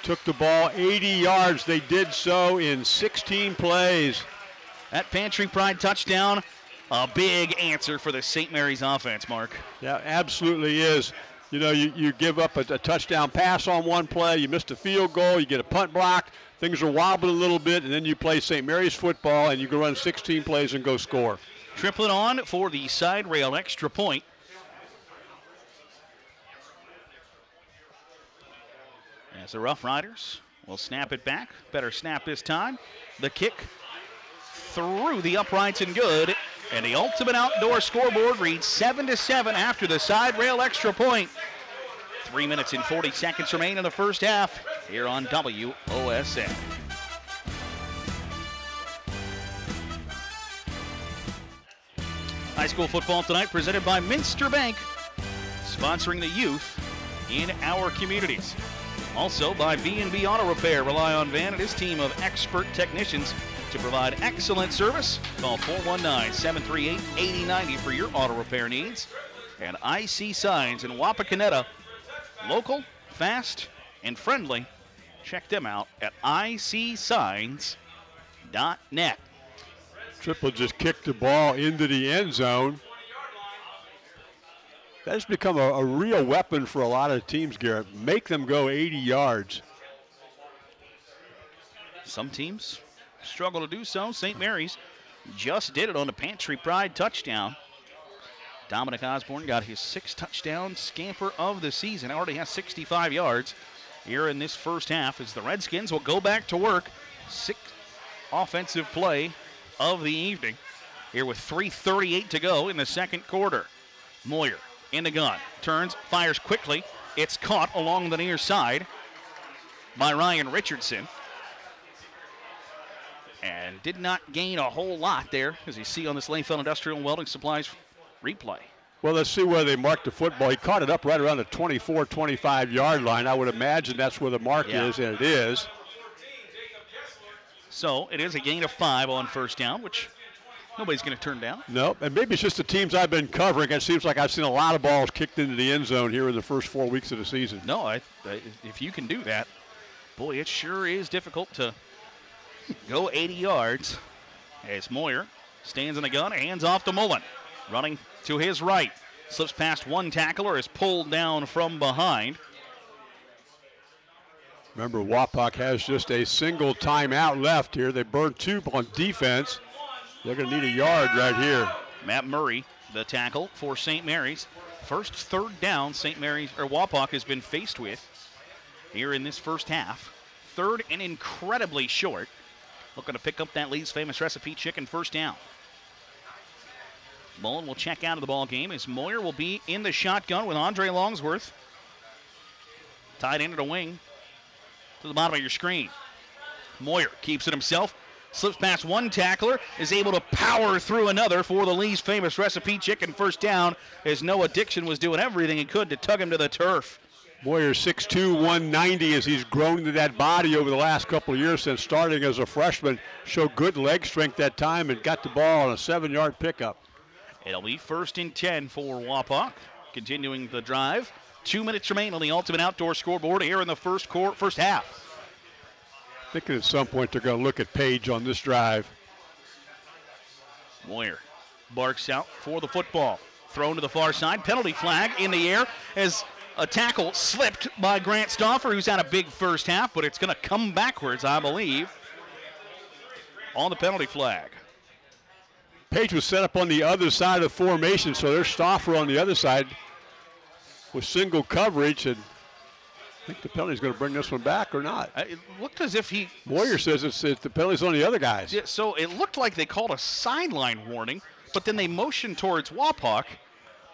Took the ball 80 yards. They did so in 16 plays. That Pantry Pride touchdown, a big answer for the St. Mary's offense, Mark. Yeah, absolutely is. You give up a touchdown pass on one play, you missed a field goal, you get a punt blocked, things are wobbling a little bit, and then you play St. Mary's football, and you can run 16 plays and go score. Triplet on for the side rail extra point. As the Rough Riders will snap it back. Better snap this time. The kick through the uprights and good. And the Ultimate Outdoor scoreboard reads 7-7 after the side rail extra point. 3 minutes and 40 seconds remain in the first half here on WOSN. High school football tonight presented by Minster Bank, sponsoring the youth in our communities. Also by B&B Auto Repair. Rely on Van and his team of expert technicians to provide excellent service. Call 419-738-8090 for your auto repair needs. And IC Signs in Wapakoneta. Local, fast, and friendly. Check them out at icsigns.net. Triple just kicked the ball into the end zone. That's become a real weapon for a lot of teams, Garrett. Make them go 80 yards. Some teams struggle to do so. St. Mary's just did it on the Pantry Pride touchdown. Dominic Osborne got his 6th touchdown scamper of the season. Already has 65 yards here in this first half as the Redskins will go back to work. 6th offensive play of the evening here with 3:38 to go in the second quarter. Moyer in the gun, turns, fires quickly. It's caught along the near side by Ryan Richardson. And did not gain a whole lot there, as you see on this Layfield Industrial Welding Supplies replay. Well, let's see where they marked the football. He caught it up right around the 24, 25-yard line. I would imagine that's where the mark is, and it is. So it is a gain of 5 on first down, which nobody's going to turn down. Nope, and maybe it's just the teams I've been covering. It seems like I've seen a lot of balls kicked into the end zone here in the first 4 weeks of the season. No, if you can do that, boy, it sure is difficult to go 80 yards as Moyer stands in the gun, hands off to Mullen. Running to his right, slips past one tackler, is pulled down from behind. Remember, Wapak has just a single timeout left here. They burned 2 on defense. They're going to need a yard right here. Matt Murray, the tackle for St. Mary's. First third down St. Mary's or Wapak has been faced with here in this first half. Third and incredibly short. Looking to pick up that Lee's Famous Recipe chicken first down. Mullen will check out of the ball game as Moyer will be in the shotgun with Andre Longsworth. Tied into the wing to the bottom of your screen. Moyer keeps it himself, slips past one tackler, is able to power through another for the Lee's Famous Recipe chicken first down as Noah Dixon was doing everything he could to tug him to the turf. Moyer 6'2", 190 as he's grown into that body over the last couple of years since starting as a freshman. Showed good leg strength that time and got the ball on a 7-yard pickup. It'll be 1st and 10 for Wapak. Continuing the drive. 2 minutes remain on the Ultimate Outdoor scoreboard here in the first half. Thinking at some point they're going to look at Page on this drive. Moyer barks out for the football. Thrown to the far side. Penalty flag in the air as a tackle slipped by Grant Stauffer, who's had a big first half, but it's going to come backwards, I believe, on the penalty flag. Page was set up on the other side of formation, so there's Stauffer on the other side with single coverage, and I think the penalty's going to bring this one back or not. It looked as if he... Moyer says it's the penalty's on the other guys. Yeah, so it looked like they called a sideline warning, but then they motioned towards Wapak,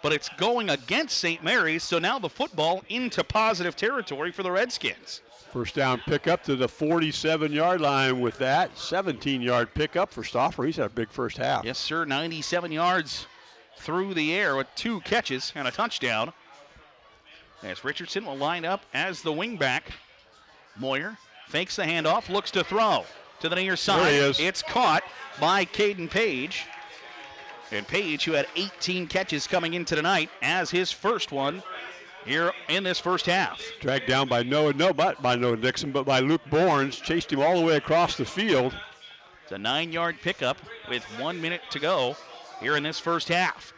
but it's going against St. Mary's, so now the football into positive territory for the Redskins. First down pickup to the 47-yard line with that. 17-yard pickup for Stauffer. He's had a big first half. Yes, sir. 97 yards through the air with 2 catches and a touchdown. As Richardson will line up as the wingback. Moyer fakes the handoff, looks to throw to the near side. There he is. It's caught by Caden Page. And Page, who had 18 catches coming into tonight, as his first one here in this first half. Dragged down by Noah Dixon, but by Luke Bournes. Chased him all the way across the field. It's a 9-yard pickup with 1 minute to go here in this first half.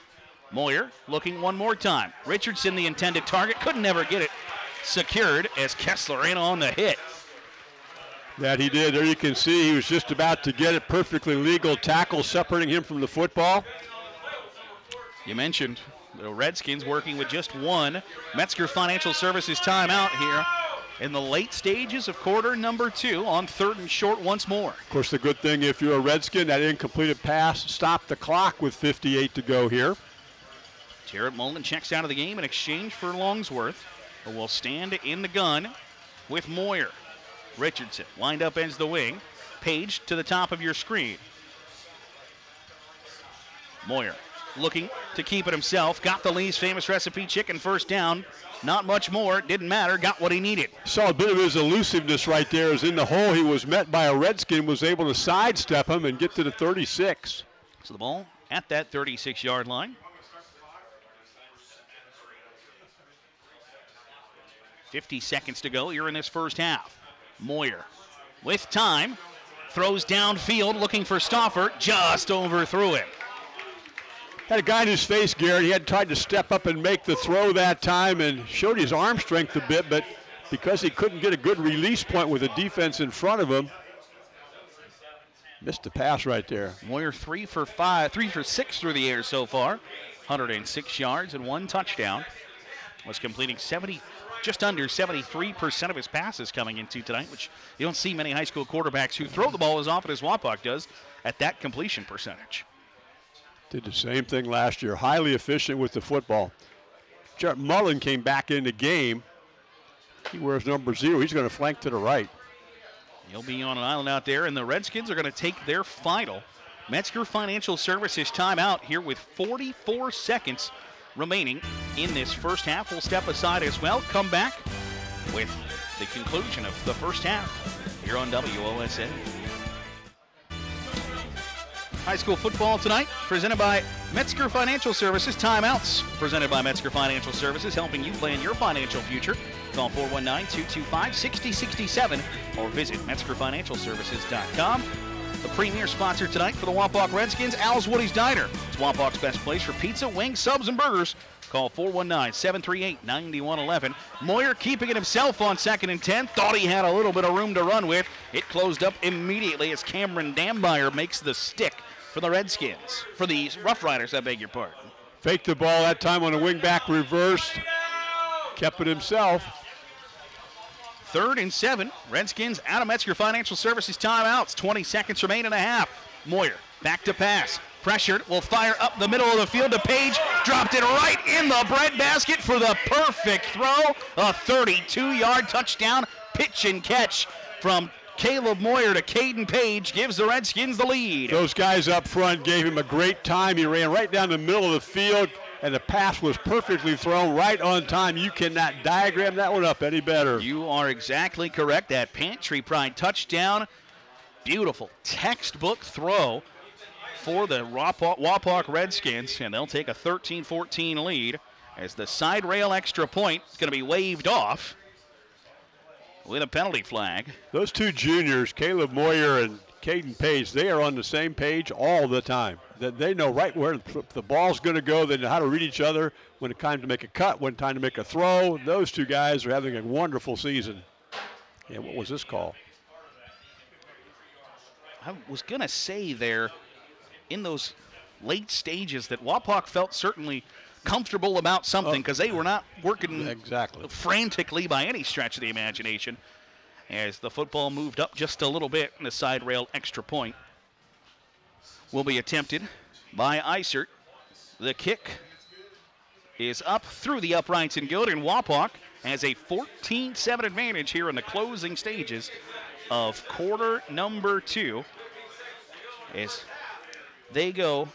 Moyer looking one more time. Richardson, the intended target, could never get it secured as Kessler in on the hit. That he did. There you can see he was just about to get it. Perfectly legal tackle separating him from the football. You mentioned the Redskins working with just one Metzger Financial Services timeout here in the late stages of quarter number 2 on 3rd and short once more. Of course, the good thing if you're a Redskin, that incompleted pass stopped the clock with 58 to go here. Jared Mullen checks out of the game in exchange for Longsworth, who will stand in the gun with Moyer. Richardson lined up as the wing. Page to the top of your screen. Moyer looking to keep it himself. Got the Lee's Famous Recipe chicken first down. Not much more. Didn't matter. Got what he needed. Saw a bit of his elusiveness right there. As in the hole, he was met by a Redskin, was able to sidestep him and get to the 36. So the ball at that 36-yard line. 50 seconds to go here in this first half. Moyer with time. Throws downfield looking for Stauffer. Just overthrew him. Had a guy in his face, Garrett. He had tried to step up and make the throw that time and showed his arm strength a bit, but because he couldn't get a good release point with the defense in front of him, missed the pass right there. Moyer 3 for 6 through the air so far. 106 yards and 1 touchdown. Was completing just under 73% of his passes coming into tonight, which you don't see many high school quarterbacks who throw the ball as often as Wapak does at that completion percentage. Did the same thing last year. Highly efficient with the football. Jarrett Mullen came back in the game. He wears number 0. He's going to flank to the right. He'll be on an island out there, and the Redskins are going to take their final Metzger Financial Services timeout here with 44 seconds remaining in this first half. We'll step aside as well. Come back with the conclusion of the first half here on WOSN. High school football tonight, presented by Metzger Financial Services. Timeouts presented by Metzger Financial Services, helping you plan your financial future. Call 419-225-6067 or visit MetzgerFinancialServices.com. The premier sponsor tonight for the Wapak Redskins, Al's Woody's Diner. It's Wapak's best place for pizza, wings, subs, and burgers. Call 419-738-9111. Moyer keeping it himself on 2nd and 10. Thought he had a little bit of room to run with. It closed up immediately as Cameron Dambeyer makes the stick for the Redskins. For the Rough Riders, I beg your pardon. Faked the ball that time on a wingback reverse. Kept it himself. 3rd and 7. Redskins out of Metzger Financial Services timeouts. 20 seconds remain and a half. Moyer back to pass. Pressured, will fire up the middle of the field to Page. Dropped it right in the breadbasket for the perfect throw. A 32-yard touchdown pitch and catch from Caleb Moyer to Caden Page gives the Redskins the lead. Those guys up front gave him a great time. He ran right down the middle of the field, and the pass was perfectly thrown right on time. You cannot diagram that one up any better. You are exactly correct. That Pantry Pride touchdown. Beautiful textbook throw for the Wapak Redskins, and they'll take a 13-14 lead as the side rail extra point is going to be waved off with a penalty flag. Those two juniors, Caleb Moyer and Caden Page, they are on the same page all the time. They know right where the ball's going to go. They know how to read each other, when it's time to make a cut, when time to make a throw. Those two guys are having a wonderful season. Yeah, what was this call? I was going to say there, in those late stages, that Wapak felt certainly comfortable about something because they were not working frantically by any stretch of the imagination as the football moved up just a little bit and the side rail extra point will be attempted by Eisert. The kick is up through the uprights and good, and Wapak has a 14-7 advantage here in the closing stages of quarter number 2 as they go,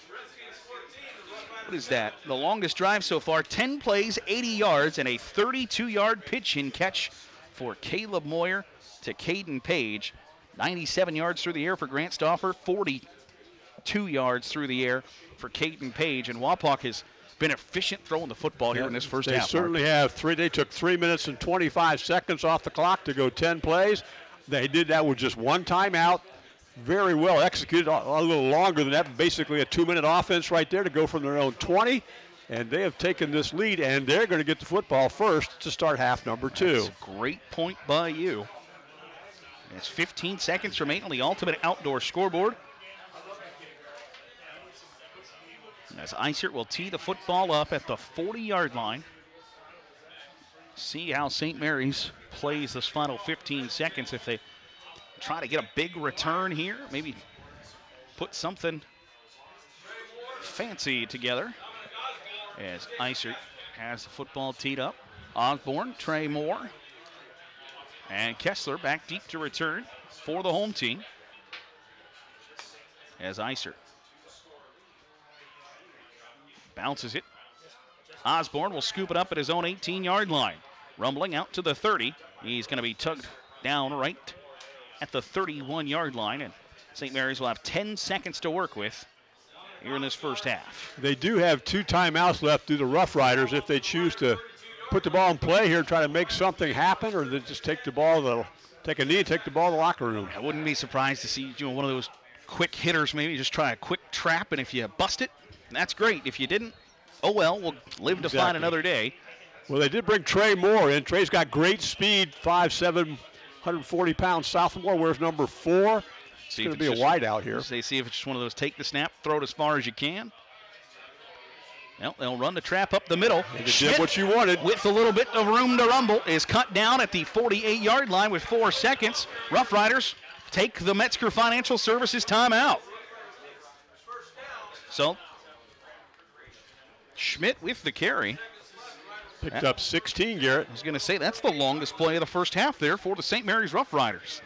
what is that? The longest drive so far, 10 plays, 80 yards, and a 32-yard pitch and catch for Caleb Moyer to Caden Page. 97 yards through the air for Grant Stauffer, 42 yards through the air for Caden Page, and Wapak has been efficient throwing the football here in this first half. They certainly have. They took 3 minutes and 25 seconds off the clock to go 10 plays. They did that with just one timeout. Very well executed, a little longer than that, basically a 2-minute offense right there to go from their own 20. And they have taken this lead, and they're going to get the football first to start half number 2. That's a great point by you. It's 15 seconds remaining on the ultimate outdoor scoreboard. As Eisert will tee the football up at the 40-yard line. See how St. Mary's plays this final 15 seconds. If they try to get a big return here, maybe put something fancy together. As Eisert has the football teed up. Osborne, Trey Moore, and Kessler back deep to return for the home team. As Eisert bounces it. Osborne will scoop it up at his own 18-yard line. Rumbling out to the 30. He's going to be tugged down right at the 31-yard line, and St. Mary's will have 10 seconds to work with here in this first half. They do have 2 timeouts left through the Rough Riders if they choose to put the ball in play here, try to make something happen, or they just take the ball, take a knee and take the ball to the locker room. I wouldn't be surprised to see one of those quick hitters maybe just try a quick trap, and if you bust it, that's great. If you didn't, oh well, we'll live to find another day. Well, they did bring Trey Moore in. Trey's got great speed, 5'7", 140-pound sophomore, wears number 4. It's going to be a wide out here. They see if it's just one of those take the snap, throw it as far as you can. Well, they'll run the trap up the middle. They did what you wanted. With a little bit of room to rumble, is cut down at the 48-yard line with 4 seconds. Rough Riders take the Metzger Financial Services timeout. So, Schmidt with the carry. Picked up 16, Garrett. I was going to say, that's the longest play of the first half there for the St. Mary's Rough Riders.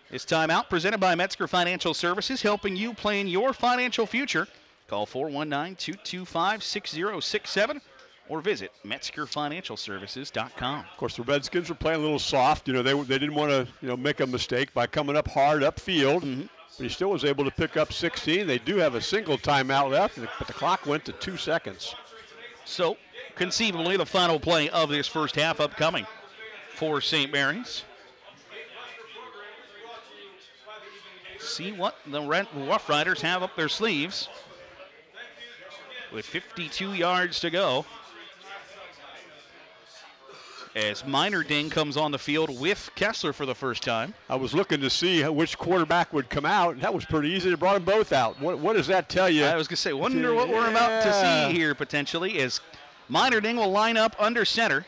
This timeout presented by Metzger Financial Services, helping you plan your financial future. Call 419-225-6067 or visit MetzgerFinancialServices.com. Of course, the Redskins were playing a little soft. They didn't want to make a mistake by coming up hard upfield. But he still was able to pick up 16. They do have a single timeout left, but the clock went to 2 seconds. So, conceivably, the final play of this first half upcoming for St. Mary's. See what the Rough Riders have up their sleeves. With 52 yards to go, as Meinerding comes on the field with Kessler for the first time. I was looking to see which quarterback would come out, and that was pretty easy. They brought them both out. What does that tell you? I was going to say, wonder what we're about to see here potentially, as Meinerding will line up under center.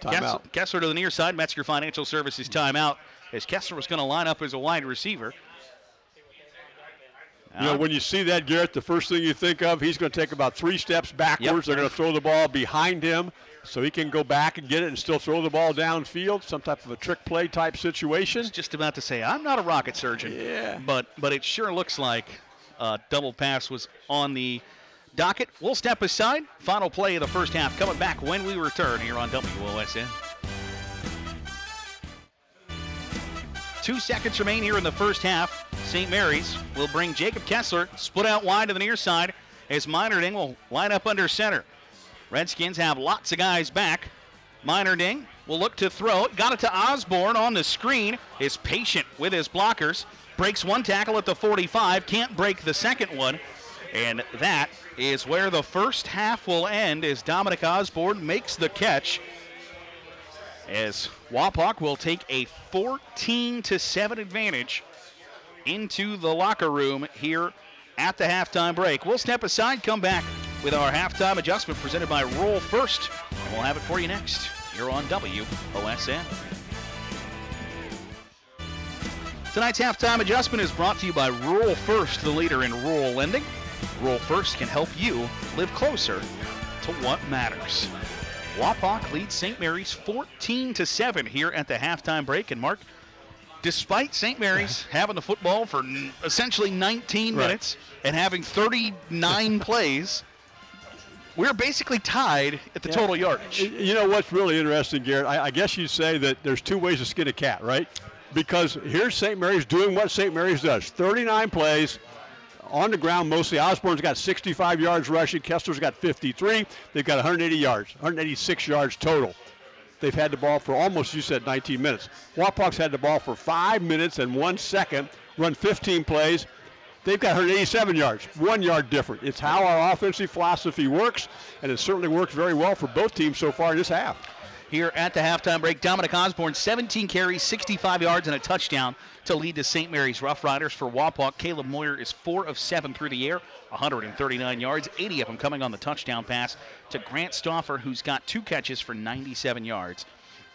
Kessler to the near side, Metzger Financial Services timeout, as Kessler was going to line up as a wide receiver. When you see that, Garrett, the first thing you think of, he's going to take about 3 steps backwards. Yep. They're going to throw the ball behind him so he can go back and get it and still throw the ball downfield, some type of a trick play type situation. I was just about to say, I'm not a rocket surgeon. Yeah. But it sure looks like a double pass was on the docket. We'll step aside. Final play of the first half coming back when we return here on WOSN. 2 seconds remain here in the first half. St. Mary's will bring Jacob Kessler, split out wide to the near side, as Meinerding will line up under center. Redskins have lots of guys back. Meinerding will look to throw. Got it to Osborne on the screen. Is patient with his blockers. Breaks one tackle at the 45. Can't break the second one. And that is where the first half will end, as Dominic Osborne makes the catch, as Wapak will take a 14-7 advantage into the locker room here at the halftime break. We'll step aside, come back with our halftime adjustment presented by Rural First, and we'll have it for you next here on WOSN. Tonight's halftime adjustment is brought to you by Rural First, the leader in rural lending. Rural First can help you live closer to what matters. Wapak leads St. Mary's 14-7 here at the halftime break. And Mark, despite St. Mary's having the football for essentially 19 minutes and having 39 plays, we're basically tied at the total yardage. You know what's really interesting, Garrett? I guess you'd say that there's 2 ways to skin a cat, right? Because here's St. Mary's doing what St. Mary's does. 39 plays on the ground mostly. Osborne's got 65 yards rushing. Kessler's got 53. They've got 186 yards total. They've had the ball for almost, you said, 19 minutes. Wapak's had the ball for 5 minutes and 1 second, run 15 plays. They've got 187 yards, 1 yard different. It's how our offensive philosophy works, and it certainly works very well for both teams so far in this half. Here at the halftime break, Dominic Osborne, 17 carries, 65 yards, and a touchdown to lead the St. Mary's Rough Riders. For Wapak, Caleb Moyer is 4 of 7 through the air, 139 yards, 80 of them coming on the touchdown pass to Grant Stauffer, who's got 2 catches for 97 yards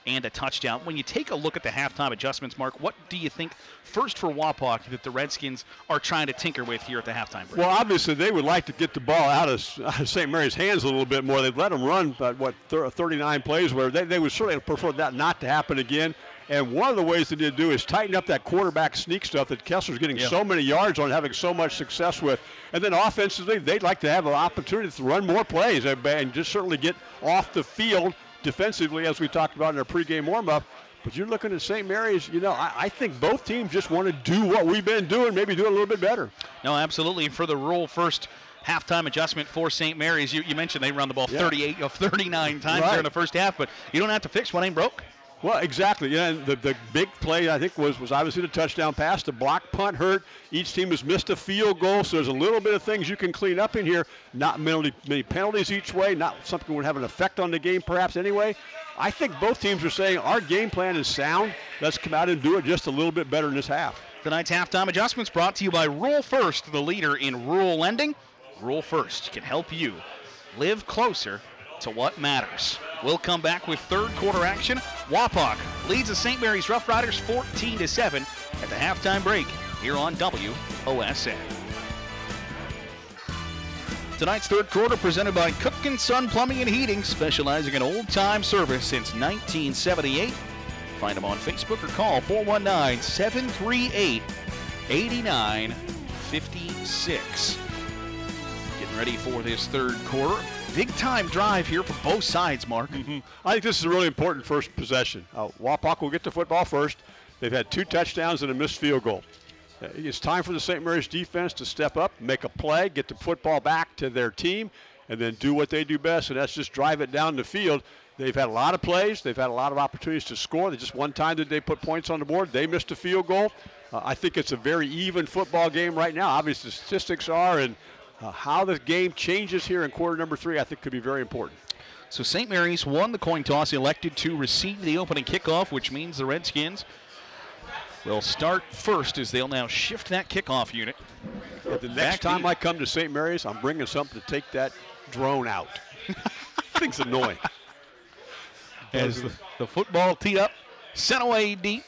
and a touchdown. When you take a look at the halftime adjustments, Mark, what do you think first for Wapak that the Redskins are trying to tinker with here at the halftime break? Well, obviously they would like to get the ball out of St. Mary's hands a little bit more. They've let them run, 39 plays where they would certainly prefer that not to happen again. And one of the ways they did do is tighten up that quarterback sneak stuff that Kessler's getting so many yards on, having so much success with. And then offensively, they'd like to have an opportunity to run more plays and just certainly get off the field defensively, as we talked about in our pregame warm-up. But you're looking at St. Mary's, I think both teams just want to do what we've been doing, maybe do it a little bit better. No, absolutely. For the Rural First halftime adjustment for St. Mary's, you mentioned they run the ball 38 of 39 times there in the first half, but you don't have to fix what ain't broke. Well, exactly. Yeah, and the big play, I think, was obviously the touchdown pass. The block punt hurt. Each team has missed a field goal, so there's a little bit of things you can clean up in here. Not many penalties each way, not something that would have an effect on the game perhaps anyway. I think both teams are saying our game plan is sound. Let's come out and do it just a little bit better in this half. Tonight's halftime adjustments brought to you by Rural First, the leader in rural lending. Rural First can help you live closer to what matters. We'll come back with third quarter action. Wapak leads the St. Mary's Rough Riders 14-7 at the halftime break here on WOSN. Tonight's third quarter presented by Cook & Son Plumbing and Heating, specializing in old-time service since 1978. Find them on Facebook or call 419-738-8956. Getting ready for this third quarter. Big-time drive here for both sides, Mark. I think this is a really important first possession. Wapak will get the football first. They've had 2 touchdowns and a missed field goal. It's time for the St. Mary's defense to step up, make a play, get the football back to their team, and then do what they do best, and that's just drive it down the field. They've had a lot of plays. They've had a lot of opportunities to score. Just one time did they put points on the board. They missed a field goal. I think it's a very even football game right now. Obviously, the statistics are, and how the game changes here in quarter number 3, I think could be very important. So St. Mary's won the coin toss, elected to receive the opening kickoff, which means the Redskins will start first as they'll now shift that kickoff unit. The next time I come to St. Mary's, I'm bringing something to take that drone out. Thing's annoying. As the football teed up, sent away deep,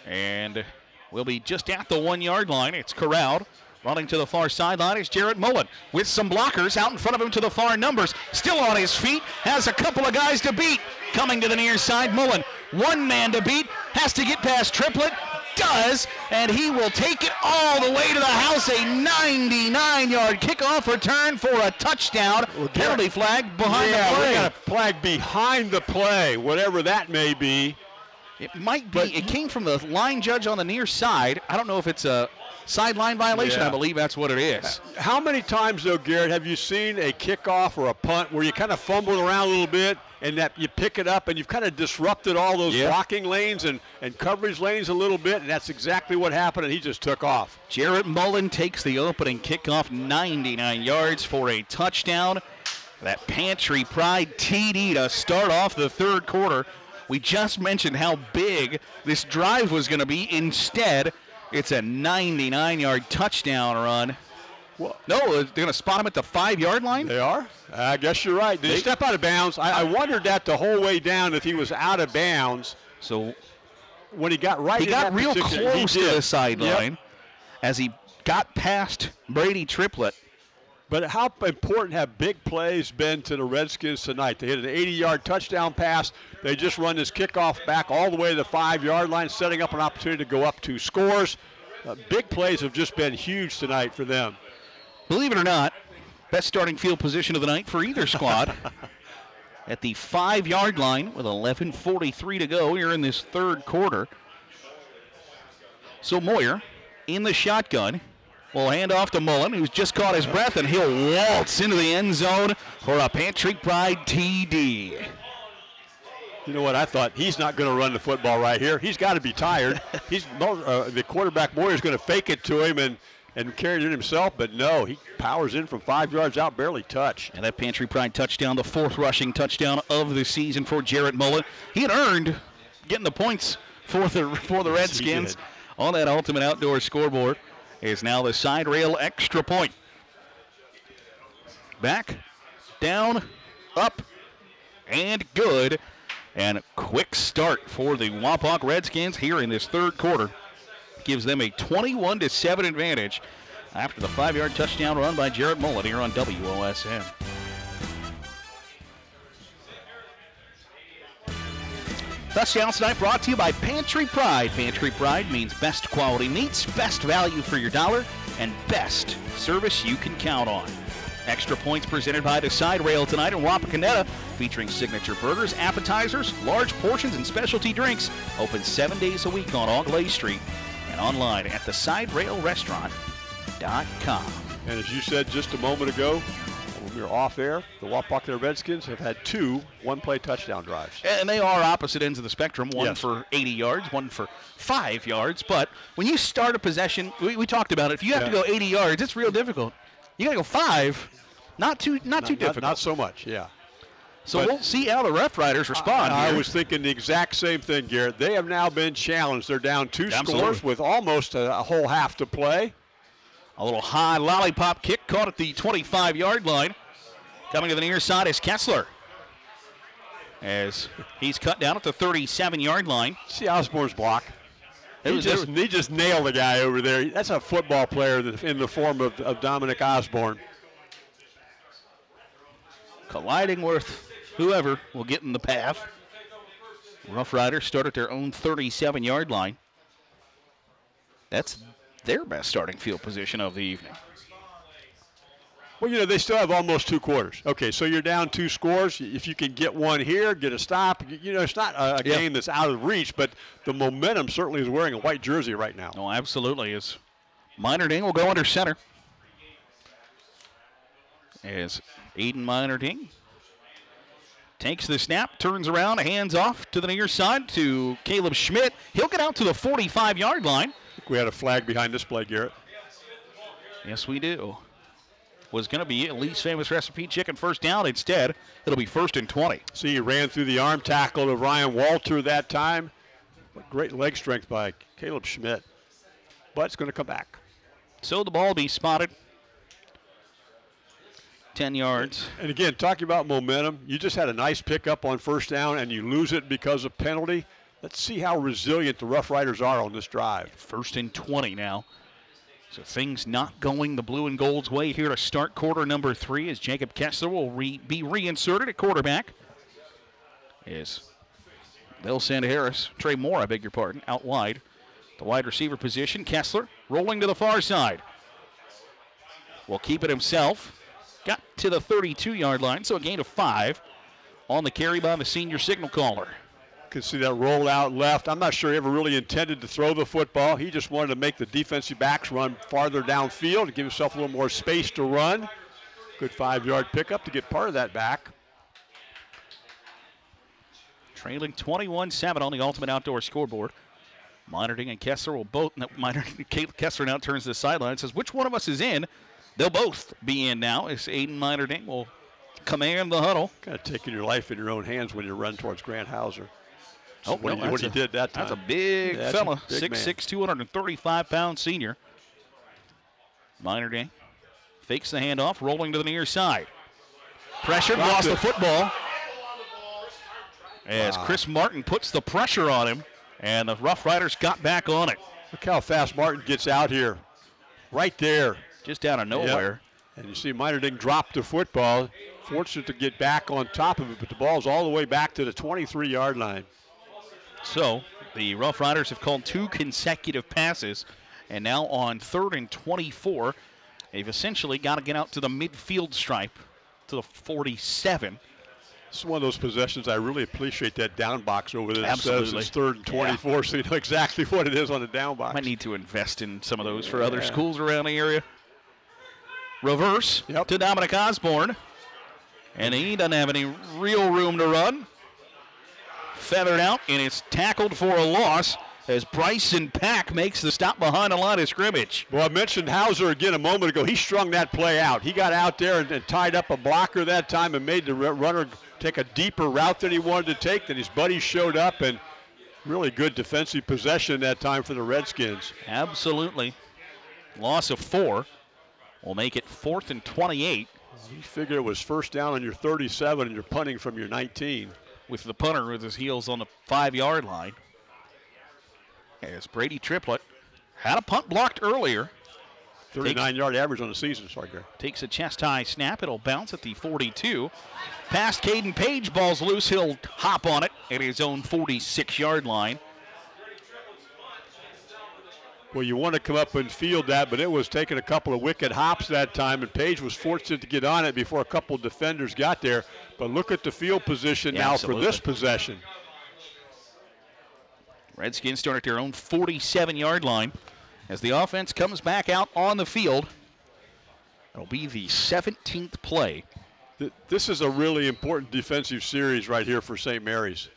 and will be just at the 1-yard line. It's corralled. Running to the far sideline is Jarrett Mullen with some blockers out in front of him to the far numbers. Still on his feet, has a couple of guys to beat. Coming to the near side, Mullen, one man to beat, has to get past Triplett, does, and he will take it all the way to the house. A 99-yard kickoff return for a touchdown. Penalty flag behind the play. We got a flag behind the play, whatever that may be. It might be. It came from the line judge on the near side. I don't know if it's a sideline violation. I believe that's what it is. How many times, though, Garrett, have you seen a kickoff or a punt where you kind of fumble around a little bit and that you pick it up and you've kind of disrupted all those blocking lanes and coverage lanes a little bit, and that's exactly what happened, and he just took off. Jarrett Mullen takes the opening kickoff 99 yards for a touchdown. That Pantry Pride TD to start off the third quarter. We just mentioned how big this drive was going to be. Instead, it's a 99-yard touchdown run. Well, no, they're going to spot him at the 5-yard line? They are? I guess you're right. Did he step out of bounds? I wondered that the whole way down if he was out of bounds. So when he got right, he got real close to the sideline as he got past Brady Triplett. But how important have big plays been to the Redskins tonight? They hit an 80-yard touchdown pass. They just run this kickoff back all the way to the 5-yard line, setting up an opportunity to go up 2 scores. Big plays have just been huge tonight for them. Believe it or not, best starting field position of the night for either squad. At the 5-yard line with 11:43 to go here in this third quarter. So Moyer in the shotgun. Will hand off to Mullen, who's just caught his breath, and he'll waltz into the end zone for a Pantry Pride TD. You know what? I thought he's not going to run the football right here. He's got to be tired. The quarterback Moyer is going to fake it to him and carry it himself, but no, he powers in from 5 yards out, barely touched. And that Pantry Pride touchdown, the 4th rushing touchdown of the season for Jarrett Mullen. He had earned getting the points for the Redskins on that Ultimate Outdoor scoreboard. Is now the side rail extra point. Back, down, up, and good. And a quick start for the Wapak Redskins here in this third quarter. Gives them a 21-7 advantage after the 5-yard touchdown run by Jarrett Mullen here on WOSN. Touchdowns tonight brought to you by Pantry Pride. Pantry Pride means best quality meats, best value for your dollar, and best service you can count on. Extra points presented by the side rail tonight in Wapakoneta, featuring signature burgers, appetizers, large portions, and specialty drinks. Open 7 days a week on Auglay Street and online at thesiderailrestaurant.com. And as you said just a moment ago, when we were off air, the Wapakoneta Redskins have had 2 one-play touchdown drives. And they are opposite ends of the spectrum, one for 80 yards, one for 5 yards. But when you start a possession, we talked about it. If you have to go 80 yards, it's real difficult. You got to go 5, not too difficult. Not so much, yeah. So we'll see how the Rough Riders respond I here. was thinking the exact same thing, Garrett. They have now been challenged. They're down 2 scores with almost a whole half to play. A little high lollipop kick caught at the 25-yard line. Coming to the near side is Kessler, as he's cut down at the 37-yard line. See Osborne's block. He just nailed the guy over there. That's a football player in the form of Dominic Osborne. Colliding with whoever will get in the path. Rough Riders start at their own 37-yard line. That's their best starting field position of the evening. Well, they still have almost 2 quarters. Okay, so you're down 2 scores. If you can get one here, get a stop, it's not a game that's out of reach, but the momentum certainly is wearing a white jersey right now. Oh, absolutely. As Minerding will go under center. As Aiden Minerding takes the snap, turns around, hands off to the near side to Caleb Schmidt. He'll get out to the 45-yard line. I think we had a flag behind this play, Garrett. Yes, we do. Was going to be at least famous recipe chicken first down. Instead, it'll be 1st and 20. See, he ran through the arm tackle of Ryan Walter that time. Great leg strength by Caleb Schmidt. But it's going to come back. So the ball will be spotted. 10 yards. And again, talking about momentum, you just had a nice pickup on first down and you lose it because of penalty. Let's see how resilient the Rough Riders are on this drive. 1st and 20 now. So things not going the blue and gold's way here to start quarter number 3 as Jacob Kessler will be reinserted at quarterback. They'll send Trey Moore, I beg your pardon, out wide. The wide receiver position, Kessler rolling to the far side. Will keep it himself. Got to the 32-yard line, so a gain of 5 on the carry by the senior signal caller. Can see that roll out left. I'm not sure he ever really intended to throw the football. He just wanted to make the defensive backs run farther downfield to give himself a little more space to run. Good 5-yard pickup to get part of that back. Trailing 21-7 on the Ultimate Outdoor scoreboard. Minerding and Kessler will both. Kessler now turns to the sideline and says, which one of us is in? They'll both be in now as Aiden Minerding will command the huddle. Kind of taking your life in your own hands when you run towards Grant Hauser. So what he did that time. That's a big fella, 6'6", 235-pound senior. Minerding fakes the handoff, rolling to the near side. Pressured, lost the football. As Chris Martin puts the pressure on him, and the Rough Riders got back on it. Look how fast Martin gets out here. Right there. Just out of nowhere. Yep. And you see Minerding drop the football. Fortunate to get back on top of it, but the ball's all the way back to the 23-yard line. So the Rough Riders have called 2 consecutive passes, and now on 3rd and 24, they've essentially got to get out to the midfield stripe to the 47. This is one of those possessions I really appreciate that down box over there. Absolutely. It says it's 3rd and 24, so you know exactly what it is on the down box. Might need to invest in some of those for other schools around the area. Reverse to Dominic Osborne. And he doesn't have any real room to run. Feathered out, and it's tackled for a loss as Bryson Pack makes the stop behind the line of scrimmage. Well, I mentioned Hauser again a moment ago. He strung that play out. He got out there and tied up a blocker that time and made the runner take a deeper route than he wanted to take. Then his buddies showed up, and really good defensive possession that time for the Redskins. Absolutely. Loss of 4 will make it 4th and 28. You figure it was first down on your 37 and you're punting from your 19. With the punter with his heels on the 5-yard line. As Brady Triplett had a punt blocked earlier. 39-yard average on the season. Sorry, Gary. Takes a chest-high snap. It'll bounce at the 42. Past Caden Page, ball's loose. He'll hop on it at his own 46-yard line. Well, you want to come up and field that, but it was taking a couple of wicked hops that time, and Page was fortunate to get on it before a couple of defenders got there. But look at the field position now for this possession. Redskins start at their own 47-yard line as the offense comes back out on the field. It'll be the 17th play. This is a really important defensive series right here for St. Mary's.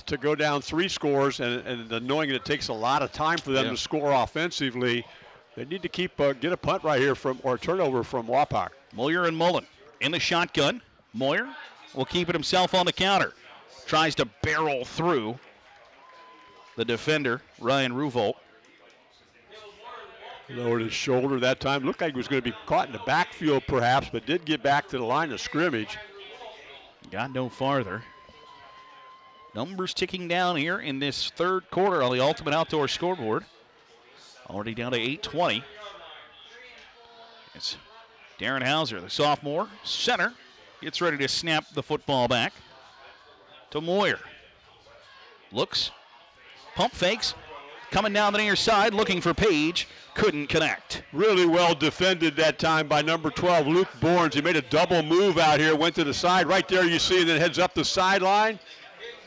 To go down 3 scores and knowing that it takes a lot of time for them to score offensively, they need to get a punt right here or a turnover from Wapak. Moyer and Mullen in the shotgun. Moyer will keep it himself on the counter. Tries to barrel through the defender, Ryan Ruvolt. Lowered his shoulder that time. Looked like he was going to be caught in the backfield perhaps, but did get back to the line of scrimmage. Got no farther. Numbers ticking down here in this third quarter on the Ultimate Outdoor scoreboard. Already down to 8:20. It's Darren Hauser, the sophomore center, gets ready to snap the football back to Moyer. Looks, pump fakes, coming down the near side, looking for Page. Couldn't connect. Really well defended that time by number 12, Luke Bournes. He made a double move out here, went to the side. Right there you see, and then heads up the sideline.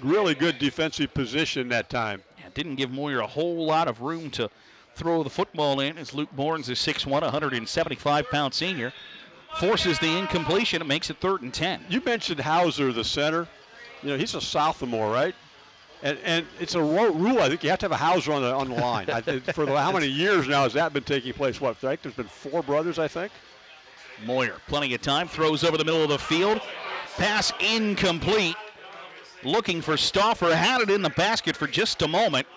Really good defensive position that time. Yeah, didn't give Moyer a whole lot of room to throw the football in, as Luke Bournes is 6'1", 175-pound senior. Forces the incompletion. It makes it 3rd and 10. You mentioned Hauser, the center. You know, he's a sophomore, right? And it's a rule. I think you have to have a Hauser on the line. How many years now has that been taking place? What, I think there's been 4 brothers, I think. Moyer, plenty of time, throws over the middle of the field. Pass incomplete. Looking for Stauffer, had it in the basket for just a moment.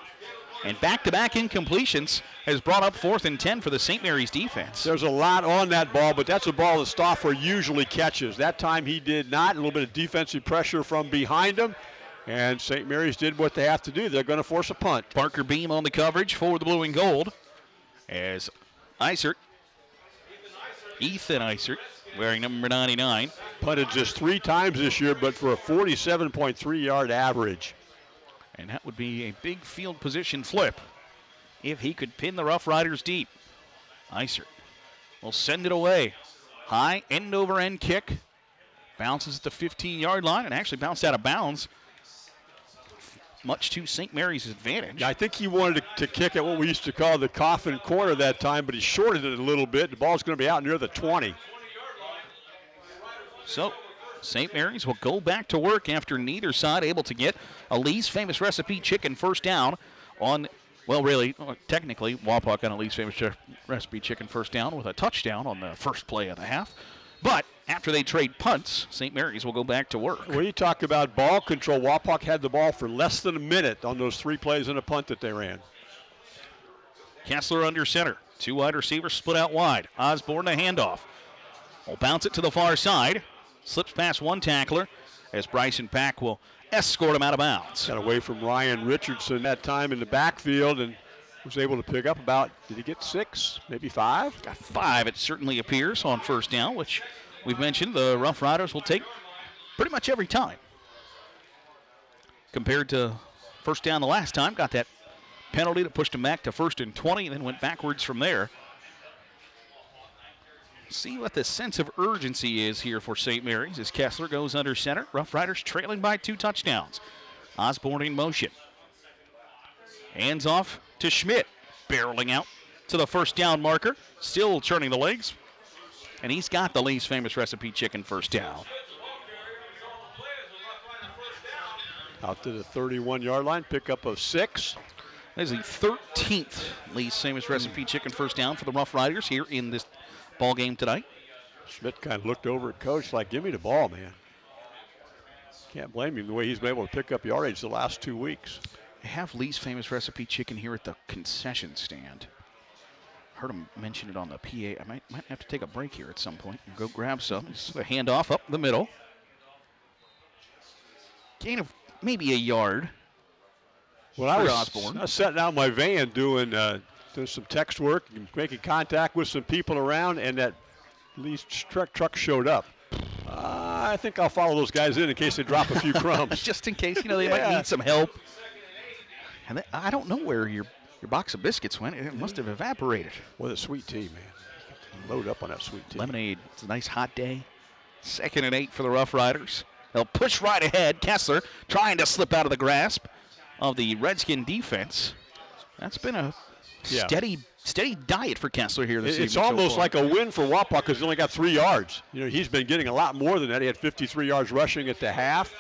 And back-to-back incompletions has brought up 4th and 10 for the St. Mary's defense. There's a lot on that ball, but that's a ball that Stauffer usually catches. That time he did not. A little bit of defensive pressure from behind him. And St. Mary's did what they have to do. They're going to force a punt. Parker Beam on the coverage for the blue and gold. As Isert, Ethan Isert, wearing number 99. Punted just 3 times this year, but for a 47.3-yard average. And that would be a big field position flip if he could pin the Rough Riders deep. Isert will send it away. High end-over-end kick. Bounces at the 15-yard line and actually bounced out of bounds, much to St. Mary's advantage. I think he wanted to kick at what we used to call the coffin corner that time, but he shorted it a little bit. The ball's going to be out near the 20. So St. Mary's will go back to work after neither side able to get a Lee's Famous Recipe chicken first down on, well, really, technically, Wapak got a Lee's Famous Recipe chicken first down with a touchdown on the first play of the half. But after they trade punts, St. Mary's will go back to work. When you talk about ball control, Wapak had the ball for less than a minute on those 3 plays and a punt that they ran. Kessler under center. 2 wide receivers split out wide. Osborne a handoff. Will bounce it to the far side. Slips past 1 tackler as Bryson Pack will escort him out of bounds. Got away from Ryan Richardson that time in the backfield and was able to pick up about, did he get 6, maybe 5? Got 5, it certainly appears, on first down, which we've mentioned the Rough Riders will take pretty much every time. Compared to first down the last time, got that penalty that pushed him back to 1st and 20 and then went backwards from there. See what the sense of urgency is here for St. Mary's as Kessler goes under center. Rough Riders trailing by 2 touchdowns. Osborne in motion. Hands off to Schmidt, barreling out to the first down marker, still turning the legs, and he's got the Lee's Famous Recipe chicken first down. Out to the 31-yard line, pickup of 6. That is the 13th Lee's Famous Recipe chicken first down for the Rough Riders here in this ball game tonight. Schmidt kind of looked over at Coach like, give me the ball, man. Can't blame him the way he's been able to pick up yardage the last 2 weeks. I have Lee's Famous Recipe chicken here at the concession stand. Heard him mention it on the PA. I might have to take a break here at some point and go grab some. It's the handoff up the middle. Gain of maybe a yard. Well, I was setting out my van doing some text work and making contact with some people around, and that Lee's truck showed up. I think I'll follow those guys in case they drop a few crumbs. Just in case, they might need some help. And I don't know where your box of biscuits went. It must have evaporated. With a sweet tea, man. Load up on that sweet tea. Lemonade. It's a nice hot day. 2nd and 8 for the Rough Riders. They'll push right ahead. Kessler trying to slip out of the grasp of the Redskin defense. That's been a steady diet for Kessler here this evening. It's almost like a win for Wapak because he only got 3 yards. He's been getting a lot more than that. He had 53 yards rushing at the half.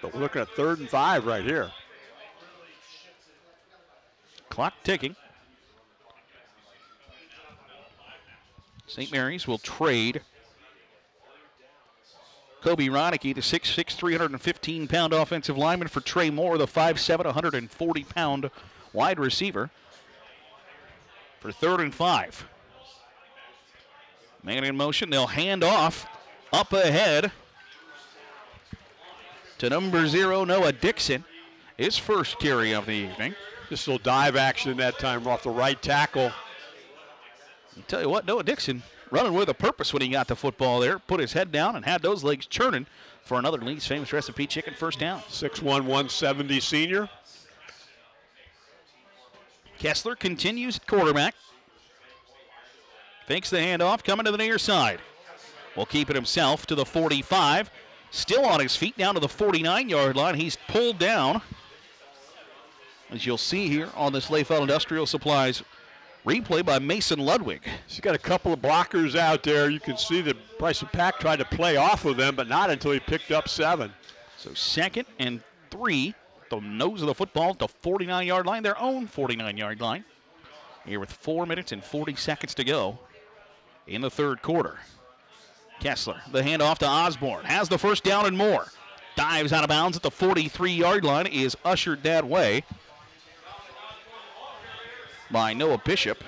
But we're looking at 3rd and 5 right here. Clock ticking. St. Mary's will trade Kobe Reineke, the 6'6", 315-pound offensive lineman, for Trey Moore, the 5'7", 140-pound wide receiver. for 3rd and 5. Man in motion. They'll hand off up ahead to number 0, Noah Dixon. His first carry of the evening. Just a little dive action that time off the right tackle. I'll tell you what, Noah Dixon running with a purpose when he got the football there. Put his head down and had those legs churning for another Lee's Famous Recipe Chicken first down. 6'1", 170 senior. Kessler continues at quarterback. Fakes the handoff, coming to the near side. Will keep it himself to the 45. Still on his feet, down to the 49-yard line. He's pulled down, as you'll see here on this Leyfeld Industrial Supplies replay by Mason Ludwig. He's got a couple of blockers out there. You can see that Bryson Pack tried to play off of them, but not until he picked up 7. So 2nd and 3, the nose of the football, the 49-yard line, their own 49-yard line. Here with 4 minutes and 40 seconds to go in the 3rd quarter. Kessler, the handoff to Osborne, has the first down and more. Dives out of bounds at the 43-yard line, is ushered that way by Noah Bishop.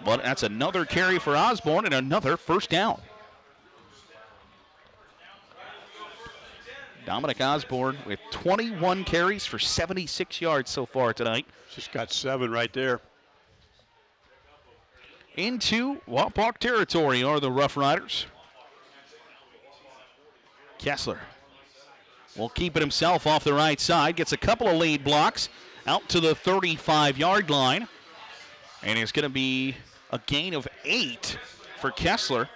But that's another carry for Osborne and another first down. Dominic Osborne with 21 carries for 76 yards so far tonight. Just got 7 right there. Into Wapak territory are the Rough Riders. Kessler will keep it himself off the right side. Gets a couple of lead blocks out to the 35-yard line. And it's going to be a gain of 8 for Kessler.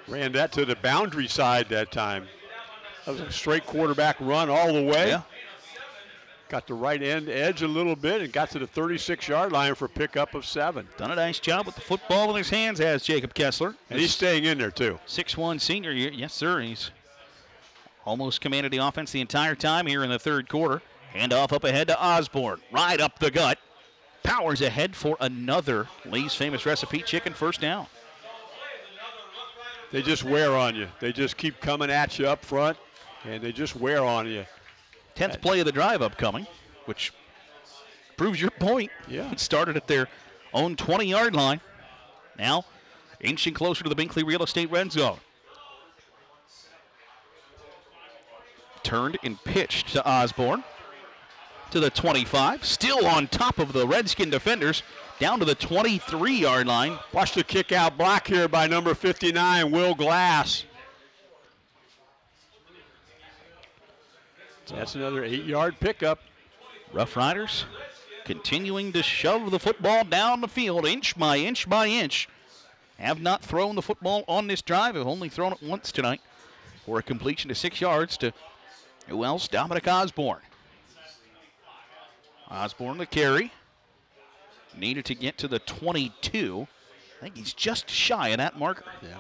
Ran that to the boundary side that time. That was a straight quarterback run all the way. Yeah. Got the right end edge a little bit and got to the 36-yard line for a pickup of 7. Done a nice job with the football in his hands, has Jacob Kessler. And he's staying in there, too. 6'1 senior. Yes, sir. He's almost commanded the offense the entire time here in the 3rd quarter. Handoff up ahead to Osborne. Right up the gut. Powers ahead for another Lee's Famous Recipe Chicken first down. They just wear on you. They just keep coming at you up front, and they just wear on you. 10th play of the drive upcoming, which proves your point. Yeah. It started at their own 20-yard line. Now inching closer to the Binkley Real Estate red zone. Turned and pitched to Osborne. To the 25, still on top of the Redskin defenders, down to the 23-yard line. Watch the kick out block here by number 59, Will Glass. That's another 8-yard pickup. Rough Riders continuing to shove the football down the field, inch by inch by inch. Have not thrown the football on this drive, have only thrown it once tonight for a completion to 6 yards to, who else? Dominic Osborne. Osborne the carry. Needed to get to the 22. I think he's just shy of that marker. Yeah.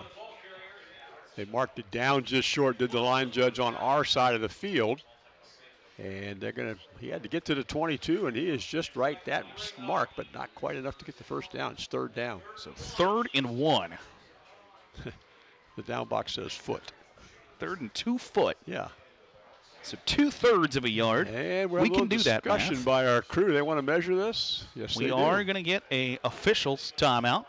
They marked it down just short, did the line judge on our side of the field. And he had to get to the 22, and he is just right that mark, but not quite enough to get the first down. It's 3rd down. So 3rd and 1. The down box says foot. 3rd and 2 foot. Yeah. So 2/3 of a yard. And we can do that. Discussion by our crew. They want to measure this. Yes, we are going to get a official's timeout.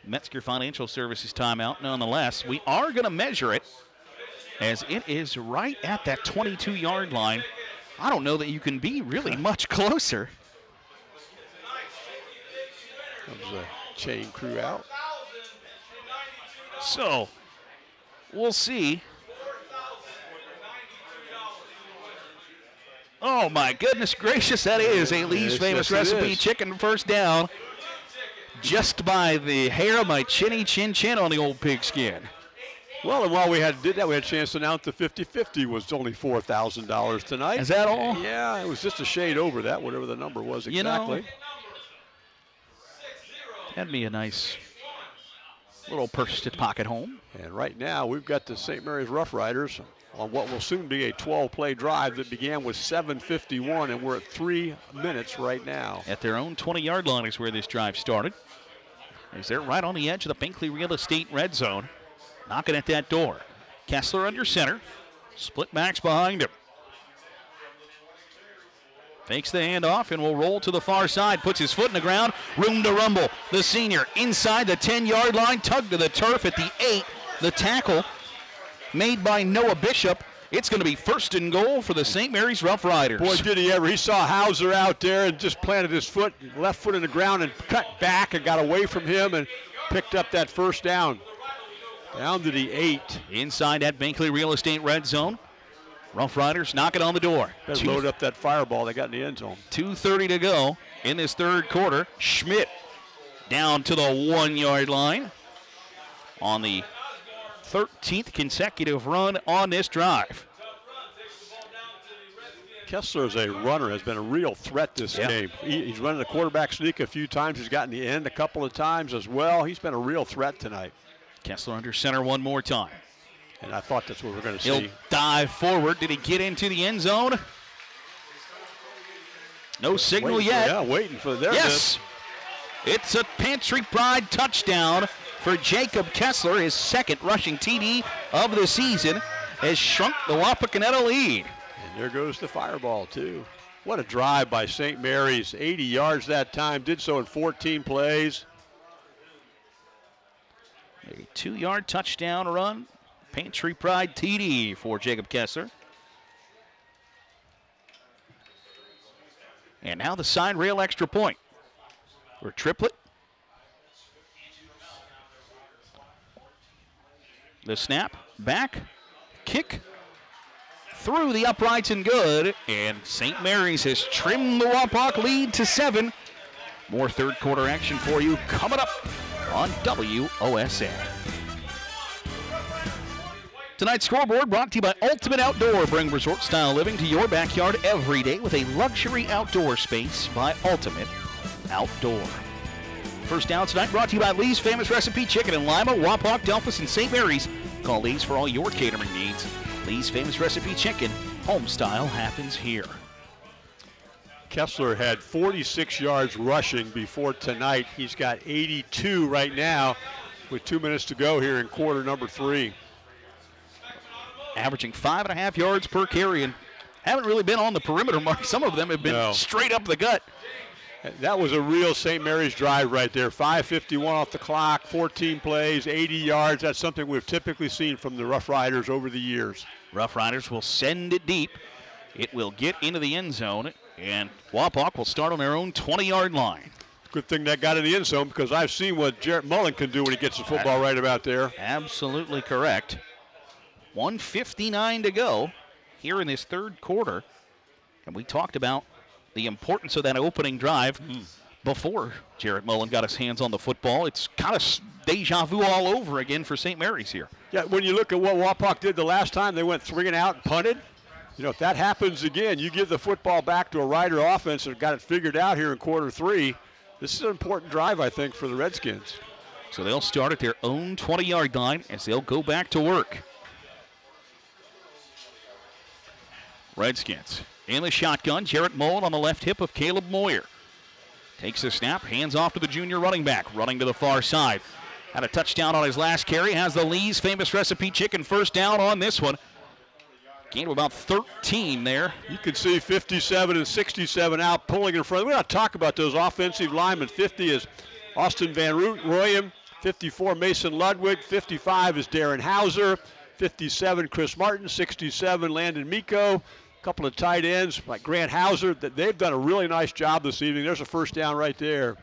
Metzger Financial Services timeout. Nonetheless, we are going to measure it, as it is right at that 22-yard line. I don't know that you can be really much closer. Comes a chain crew out. So we'll see. Oh, my goodness gracious, that is a Lee's Famous Recipe Chicken first down. Just by the hair of my chinny chin on the old pigskin. Well, and while we did that, we had a chance to announce the 50-50 was only $4,000 tonight. Is that all? Yeah, it was just a shade over that, whatever the number was exactly. You know, that'd be a nice little purse to pocket home. And right now, we've got the St. Mary's Rough Riders on what will soon be a 12-play drive that began with 7:51, and we're at 3 minutes right now. At their own 20-yard line is where this drive started. As they're right on the edge of the Binkley Real Estate red zone, knocking at that door. Kessler under center, split backs behind him. Fakes the handoff and will roll to the far side. Puts his foot in the ground. Room to rumble. The senior inside the 10-yard line. Tugged to the turf at the 8. The tackle made by Noah Bishop. It's going to be 1st and goal for the St. Mary's Rough Riders. Boy, did he ever. He saw Hauser out there and just planted his left foot in the ground and cut back and got away from him and picked up that 1st down. Down to the 8. Inside that Binkley Real Estate red zone. Rough Riders knocking on the door. Better load up that fireball they got in the end zone. 2:30 to go in this 3rd quarter. Schmidt down to the 1-yard line on the 13th consecutive run on this drive. Kessler as a runner has been a real threat this game. He's running the quarterback sneak a few times. He's gotten the end a couple of times as well. He's been a real threat tonight. Kessler under center one more time. And I thought that's what we're going to see. He'll dive forward. Did he get into the end zone? No signal yet. Yeah, waiting for there. Yes. It's a Pantry Pride touchdown for Jacob Kessler. His 2nd rushing TD of the season has shrunk the Wapakoneta lead. And there goes the fireball, too. What a drive by St. Mary's. 80 yards that time. Did so in 14 plays. A 2-yard touchdown run. Pantry Pride TD for Jacob Kessler. And now the side rail extra point for Triplett. The snap, back, kick, through the uprights and good. And St. Mary's has trimmed the Wapak lead to 7. More 3rd quarter action for you coming up on WOSN. Tonight's scoreboard brought to you by Ultimate Outdoor. Bring resort-style living to your backyard every day with a luxury outdoor space by Ultimate Outdoor. First down tonight brought to you by Lee's Famous Recipe Chicken in Lima, Wapak, Delphos, and St. Mary's. Call Lee's for all your catering needs. Lee's Famous Recipe Chicken. Home style happens here. Kessler had 46 yards rushing before tonight. He's got 82 right now with 2 minutes to go here in quarter number 3. Averaging 5.5 yards per carry and haven't really been on the perimeter mark. Some of them have been straight up the gut. That was a real St. Mary's drive right there. 5:51 off the clock, 14 plays, 80 yards. That's something we've typically seen from the Rough Riders over the years. Rough Riders will send it deep. It will get into the end zone, and Wapak will start on their own 20-yard line. Good thing that got in the end zone because I've seen what Jarrett Mullen can do when he gets the football right about there. Absolutely correct. 1:59 to go here in this 3rd quarter. And we talked about the importance of that opening drive before Jarrett Mullen got his hands on the football. It's kind of deja vu all over again for St. Mary's here. Yeah, when you look at what Wapak did the last time, they went 3 and out and punted. You know, if that happens again, you give the football back to a Rider offense that got it figured out here in quarter 3. This is an important drive, I think, for the Redskins. So they'll start at their own 20-yard line as they'll go back to work. Redskins in the shotgun. Jarrett Mullen on the left hip of Caleb Moyer. Takes the snap, hands off to the junior running back, running to the far side. Had a touchdown on his last carry. Has the Lee's Famous Recipe Chicken 1st down on this one. Gain of about 13 there. You can see 57 and 67 out pulling in front. We're not talking about those offensive linemen. 50 is Austin Van Royen. 54 Mason Ludwig. 55 is Darren Hauser. 57 Chris Martin. 67 Landon Miko. Couple of tight ends like Grant Hauser. They've done a really nice job this evening. There's a 1st down right there.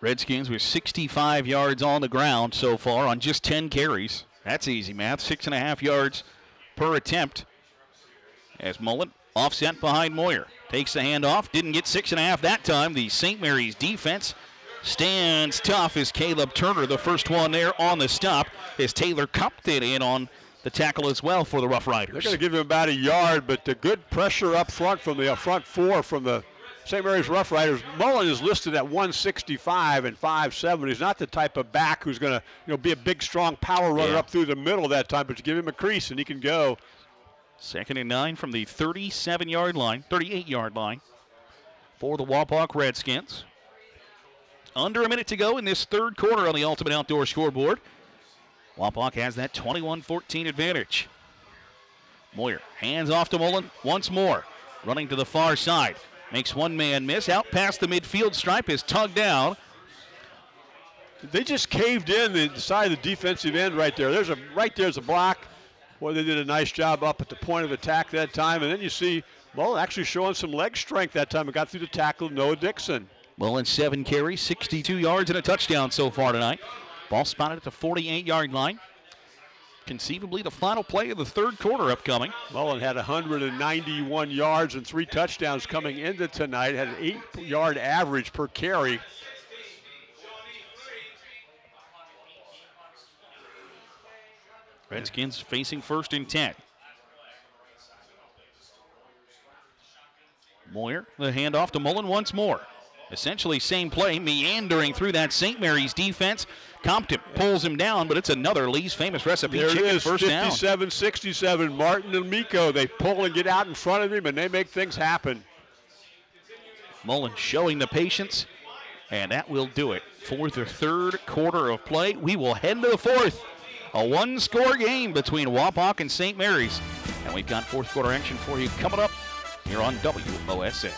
Redskins with 65 yards on the ground so far on just 10 carries. That's easy math. 6.5 yards per attempt. As Mullen offset behind Moyer. Takes the handoff. Didn't get 6.5 that time. The St. Mary's defense stands tough as Caleb Turner, the first one there on the stop, as Taylor cupped it in on the tackle as well for the Rough Riders. They're going to give him about a yard, but the good pressure up front from the front 4 from the St. Mary's Rough Riders. Mullen is listed at 165 and 5'7". He's not the type of back who's going to be a big, strong power runner up through the middle that time, but you give him a crease and he can go. 2nd and 9 from the 38-yard line for the Wapak Redskins. Under a minute to go in this 3rd quarter on the Ultimate Outdoor scoreboard. Wapak has that 21-14 advantage. Moyer hands off to Mullen once more. running to the far side. Makes one man miss. Out past the midfield stripe is tugged down. They just caved in the side of the defensive end right there. Right there's a block. Boy, they did a nice job up at the point of attack that time. And then you see Mullen actually showing some leg strength that time. It got through the tackle of Noah Dixon. Mullen 7 carries, 62 yards and a touchdown so far tonight. Ball spotted at the 48-yard line. Conceivably the final play of the third quarter upcoming. Mullen had 191 yards and 3 touchdowns coming into tonight. Had an 8-yard average per carry. Redskins facing 1st and 10. Moyer, the handoff to Mullen once more. Essentially same play, meandering through that St. Mary's defense. Compton pulls him down, but it's another Lee's famous recipe there chicken it is, first down. 57-67. Martin and Miko, they pull and get out in front of him, and they make things happen. Mullen showing the patience, and that will do it for the third quarter of play. We will head to the fourth. A 1-score game between Wapak and St. Mary's. And we've got fourth quarter action for you coming up here on WOSN.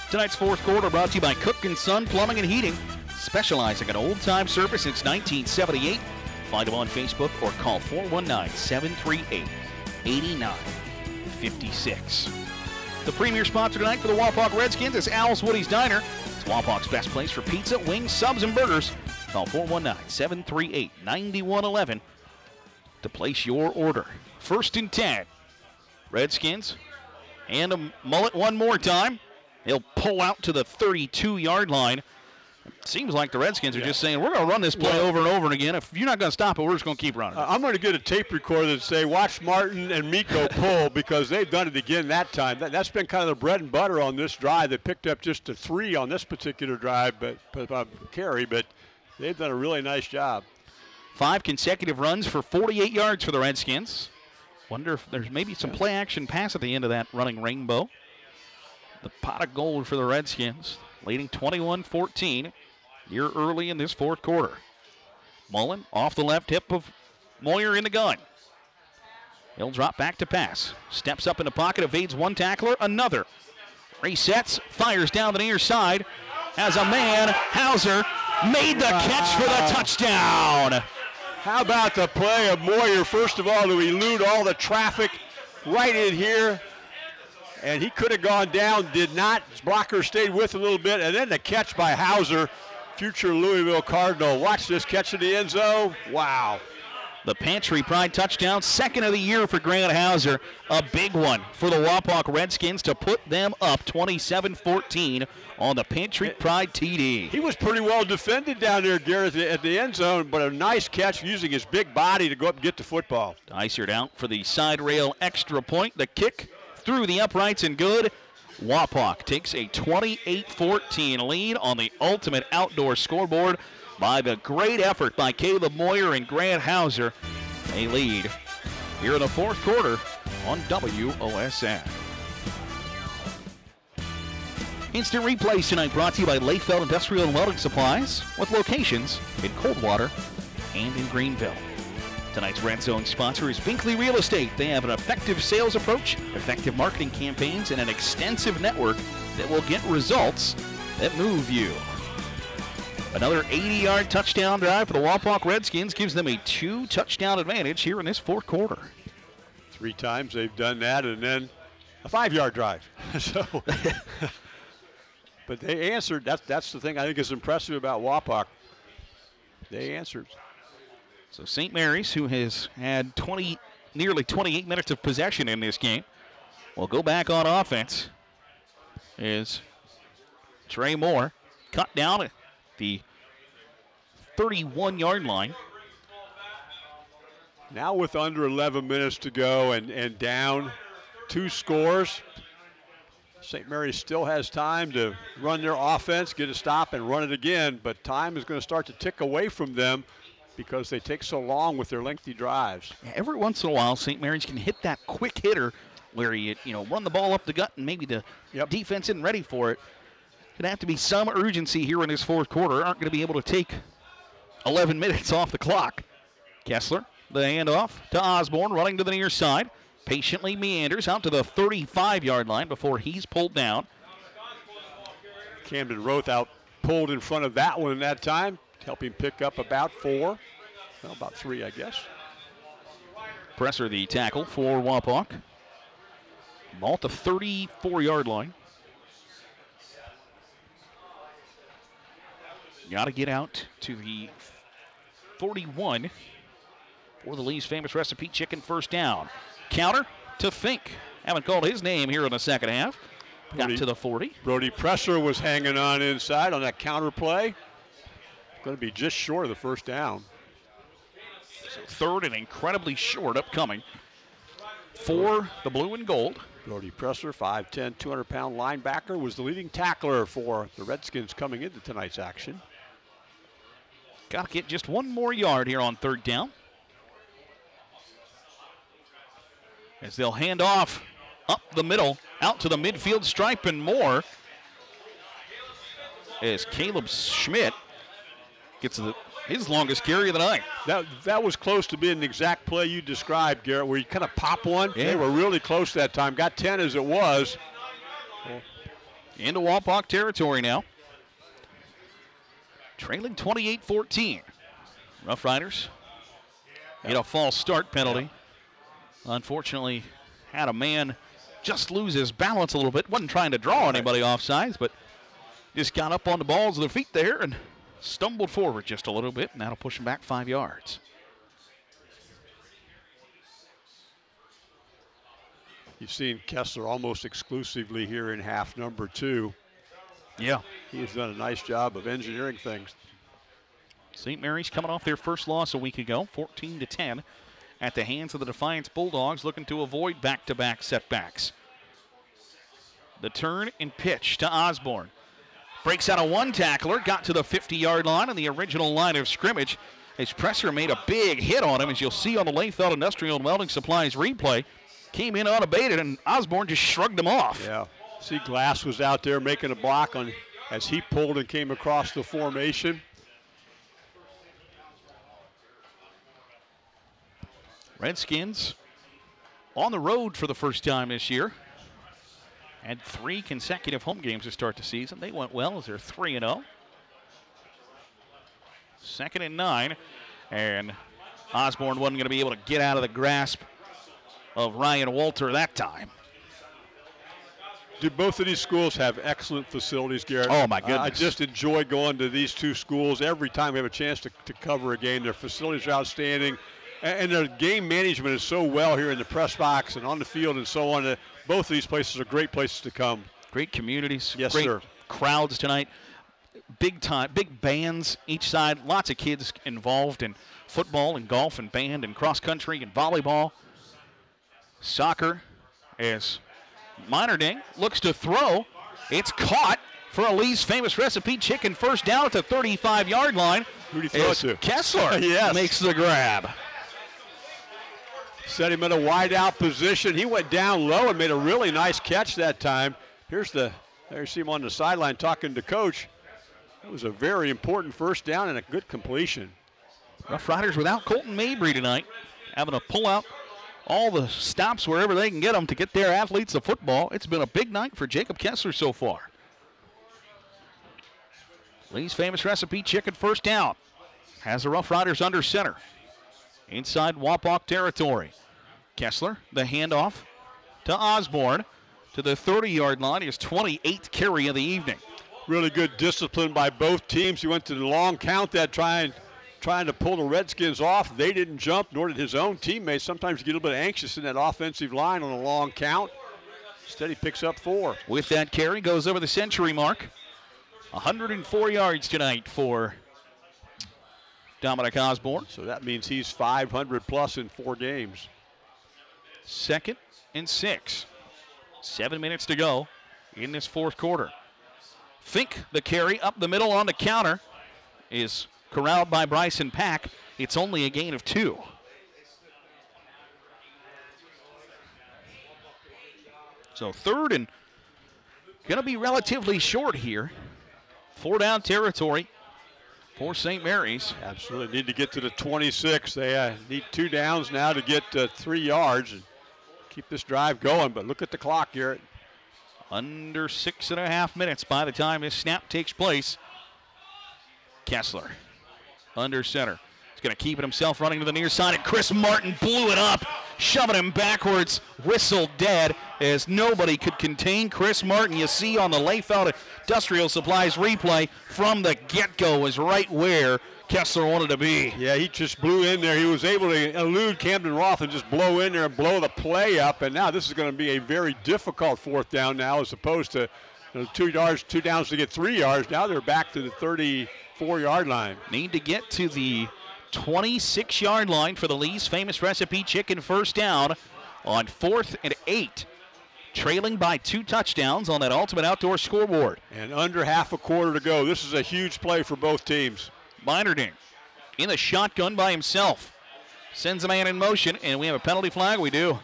Tonight's fourth quarter brought to you by Cook & Son Plumbing and Heating, specializing in old-time service since 1978. Find them on Facebook or call 419-738-8956. The premier sponsor tonight for the Wapak Redskins is Al's Woody's Diner. It's Wapak's best place for pizza, wings, subs, and burgers. Call 419-738-9111 to place your order. 1st and 10. Redskins and a Mullet one more time. He'll pull out to the 32-yard line. Seems like the Redskins are just saying, we're going to run this play over and over again. If you're not going to stop it, we're just going to keep running. I'm going to get a tape recorder and say, watch Martin and Miko pull, because they've done it again that time. That's been kind of the bread and butter on this drive. They picked up just a 3 on this particular drive, but carry, but they've done a really nice job. 5 consecutive runs for 48 yards for the Redskins. Wonder if there's maybe some play action pass at the end of that running rainbow. The pot of gold for the Redskins, leading 21-14 here early in this fourth quarter. Mullen off the left hip of Moyer in the gun. He'll drop back to pass. Steps up in the pocket, evades one tackler, another. Resets, fires down the near side. Has a man, Hauser, made the catch for the touchdown. How about the play of Moyer, first of all, to elude all the traffic right in here. And he could have gone down, did not. His blocker stayed with a little bit, and then the catch by Hauser, future Louisville Cardinal. Watch this catch in the end zone. Wow. The Pantry Pride touchdown, 2nd of the year for Grant Hauser. A big one for the Wapak Redskins to put them up 27-14 on the Pantry Pride TD. He was pretty well defended down there, Garrett, at the end zone, but a nice catch using his big body to go up and get the football. Dicert out for the side rail extra point. The kick through the uprights and good. Wapak takes a 28-14 lead on the ultimate outdoor scoreboard by the great effort by Caleb Moyer and Grant Hauser. A lead here in the fourth quarter on WOSN. Instant replays tonight brought to you by Layfeld Industrial and Welding Supplies, with locations in Coldwater and in Greenville. Tonight's Red Zone sponsor is Binkley Real Estate. They have an effective sales approach, effective marketing campaigns, and an extensive network that will get results that move you. Another 80-yard touchdown drive for the Wapak Redskins gives them a 2-touchdown advantage here in this fourth quarter. 3 times they've done that, and then a 5-yard drive. But they answered. That's the thing I think is impressive about Wapak. They answered. So St. Mary's, who has had nearly 28 minutes of possession in this game, will go back on offense. Is Trey Moore cut down at the 31-yard line. Now with under 11 minutes to go and down 2 scores, St. Mary's still has time to run their offense, get a stop, and run it again, but time is going to start to tick away from them because they take so long with their lengthy drives. Every once in a while, St. Mary's can hit that quick hitter where you run the ball up the gut and maybe the defense isn't ready for it. Going to have to be some urgency here in this fourth quarter. Aren't going to be able to take 11 minutes off the clock. Kessler The handoff to Osborne, running to the near side. Patiently meanders out to the 35-yard line before he's pulled down. Camden Roth out pulled in front of that one that time, helping pick up about 4. Well, about 3, I guess. Presser the tackle for Wapak. Ball at the 34-yard line. Got to get out to the 41 for the Lee's Famous Recipe Chicken first down. Counter to Fink. Haven't called his name here in the second half. Got to the 40. Brody Presser was hanging on inside on that counter play. Going to be just short of the first down. So third and incredibly short upcoming for the blue and gold. Brody Presser, 5'10", 200-pound linebacker, was the leading tackler for the Redskins coming into tonight's action. Got to get just one more yard here on third down. As they'll hand off up the middle, out to the midfield stripe and more. As Caleb Schmidt gets his longest carry of the night. That was close to being the exact play you described, Garrett, where you kind of pop one. Yeah. They were really close that time. Got 10 as it was. Into Wapak territory now. Trailing 28-14. Rough Riders get a false start penalty. Unfortunately, had a man just lose his balance a little bit. Wasn't trying to draw anybody off sides, but just got up on the balls of their feet there and stumbled forward just a little bit, and that'll push him back 5 yards. You've seen Kessler almost exclusively here in half number 2. Yeah. He has done a nice job of engineering things. St. Mary's coming off their first loss a week ago, 14-10, at the hands of the Defiance Bulldogs, looking to avoid back-to-back setbacks. The turn and pitch to Osborne. Breaks out of one tackler, got to the 50-yard line on the original line of scrimmage. His Presser made a big hit on him, as you'll see on the Lathrop Industrial and Welding Supplies replay. Came in unabated, and Osborne just shrugged him off. Yeah. See, Glass was out there making a block on as he pulled and came across the formation. Redskins on the road for the first time this year. Had 3 consecutive home games to start the season. They went well as they're 3-0. 2nd and 9. And Osborne wasn't going to be able to get out of the grasp of Ryan Walter that time. Do both of these schools have excellent facilities, Garrett? Oh, my goodness. I just enjoy going to these two schools every time we have a chance to cover a game. Their facilities are outstanding. And their game management is so well here in the press box and on the field and so on. Both of these places are great places to come. Great communities. Yes, great sir. Crowds tonight. Big bands each side. Lots of kids involved in football and golf and band and cross country and volleyball. Soccer as Minerding looks to throw. It's caught for a Lee's Famous Recipe Chicken first down at the 35-yard line. Who did he throw it to? Kessler Yes. makes the grab. Set him in a wide out position. He went down low and made a really nice catch that time. There you see him on the sideline talking to coach. That was a very important first down and a good completion. Rough Riders without Colton Mabry tonight, having to pull out all the stops wherever they can get them to get their athletes the football. It's been a big night for Jacob Kessler so far. Lee's Famous Recipe Chicken first down. Has the Rough Riders under center. Inside Wapak territory. Kessler, the handoff to Osborne to the 30-yard line. His 28th carry of the evening. Really good discipline by both teams. He went to the long count that trying to pull the Redskins off. They didn't jump, nor did his own teammates. Sometimes you get a little bit anxious in that offensive line on a long count. Instead, he picks up 4. With that carry, goes over the century mark. 104 yards tonight for Dominic Osborne. So that means he's 500 plus in 4 games. 2nd and 6. 7 minutes to go in this fourth quarter. Fink, the carry up the middle on the counter, is corralled by Bryson Pack. It's only a gain of 2. So third and going to be relatively short here. 4 down territory for St. Mary's. Absolutely need to get to the 26. They need 2 downs now to get 3 yards and keep this drive going. But look at the clock, Garrett. Under 6.5 minutes by the time this snap takes place. Kessler under center. He's going to keep it himself, running to the near side, and Chris Martin blew it up, shoving him backwards, whistle dead, as nobody could contain Chris Martin. You see on the Layfeld Industrial Supplies replay, from the get-go was right where Kessler wanted to be. Yeah, he just blew in there. He was able to elude Camden Roth and just blow in there and blow the play up. And now this is going to be a very difficult 4th down now, as opposed to 2 downs to get 3 yards. Now they're back to the 34-yard line. Need to get to the 26-yard line for the Lee's Famous Recipe Chicken first down on 4th and 8. Trailing by 2 touchdowns on that Ultimate Outdoor scoreboard. And under half a quarter to go. This is a huge play for both teams. Meinerding in the shotgun by himself. Sends a man in motion, and we have a penalty flag. We do.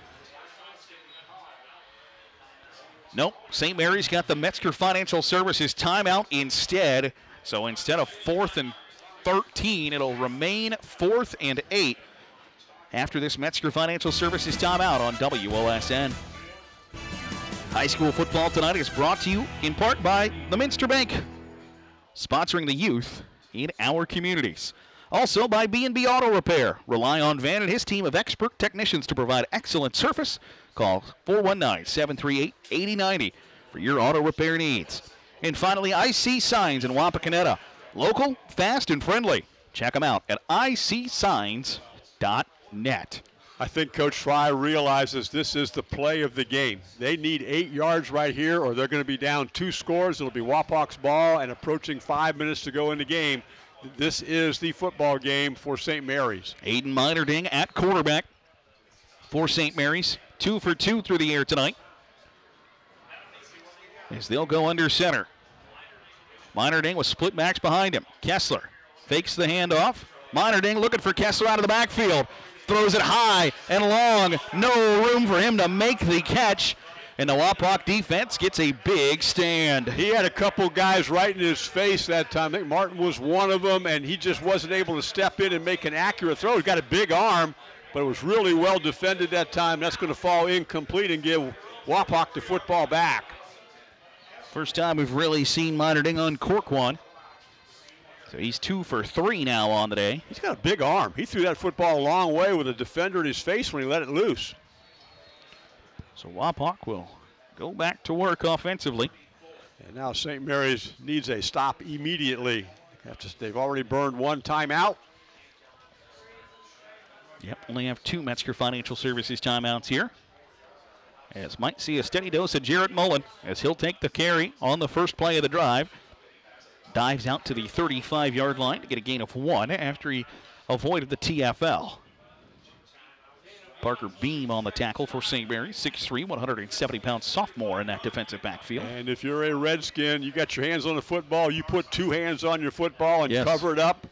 Nope, St. Mary's got the Metzger Financial Services timeout instead. So instead of 4th and 13, it'll remain 4th and 8 after this Metzger Financial Services timeout on WOSN. High school football tonight is brought to you in part by the Minster Bank, sponsoring the youth in our communities. Also by B&B Auto Repair. Rely on Van and his team of expert technicians to provide excellent service. Call 419-738-8090 for your auto repair needs. And finally, IC Signs in Wapakoneta. Local, fast, and friendly. Check them out at icsigns.net. I think Coach Fry realizes this is the play of the game. They need 8 yards right here, or they're going to be down 2 scores. It'll be Wapak's ball, and approaching 5 minutes to go in the game. This is the football game for St. Mary's. Aiden Meinerding at quarterback for St. Mary's. 2 for 2 through the air tonight, as they'll go under center. Meinerding with split backs behind him. Kessler fakes the handoff. Meinerding looking for Kessler out of the backfield. Throws it high and long. No room for him to make the catch. And the Wapak defense gets a big stand. He had a couple guys right in his face that time. I think Martin was one of them, and he just wasn't able to step in and make an accurate throw. He's got a big arm, but it was really well defended that time. That's going to fall incomplete and give Wapak the football back. First time we've really seen Meinerding uncork one. So he's 2 for 3 now on the day. He's got a big arm. He threw that football a long way with a defender in his face when he let it loose. So Wapak will go back to work offensively. And now St. Mary's needs a stop immediately. They've already burned 1 timeout. Yep, only have 2 Metzger Financial Services timeouts here. As might see a steady dose of Jarrett Mullen as he'll take the carry on the first play of the drive. Dives out to the 35-yard line to get a gain of 1 after he avoided the TFL. Parker Beam on the tackle for St. Mary's, 6'3", 170-pound sophomore in that defensive backfield. And if you're a Redskin, you got your hands on the football, you put 2 hands on your football and cover it up.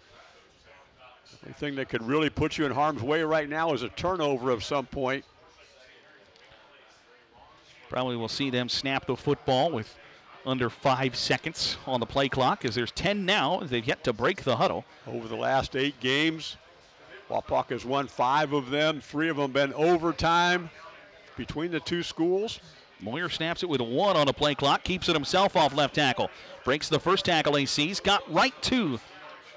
The only thing that could really put you in harm's way right now is a turnover of some point. Probably will see them snap the football with under 5 seconds on the play clock, as there's 10 now as they've yet to break the huddle. Over the last 8 games, Wapak has won 5 of them. 3 of them been overtime between the 2 schools. Moyer snaps it with 1 on the play clock, keeps it himself off left tackle. Breaks the first tackle he sees, got right to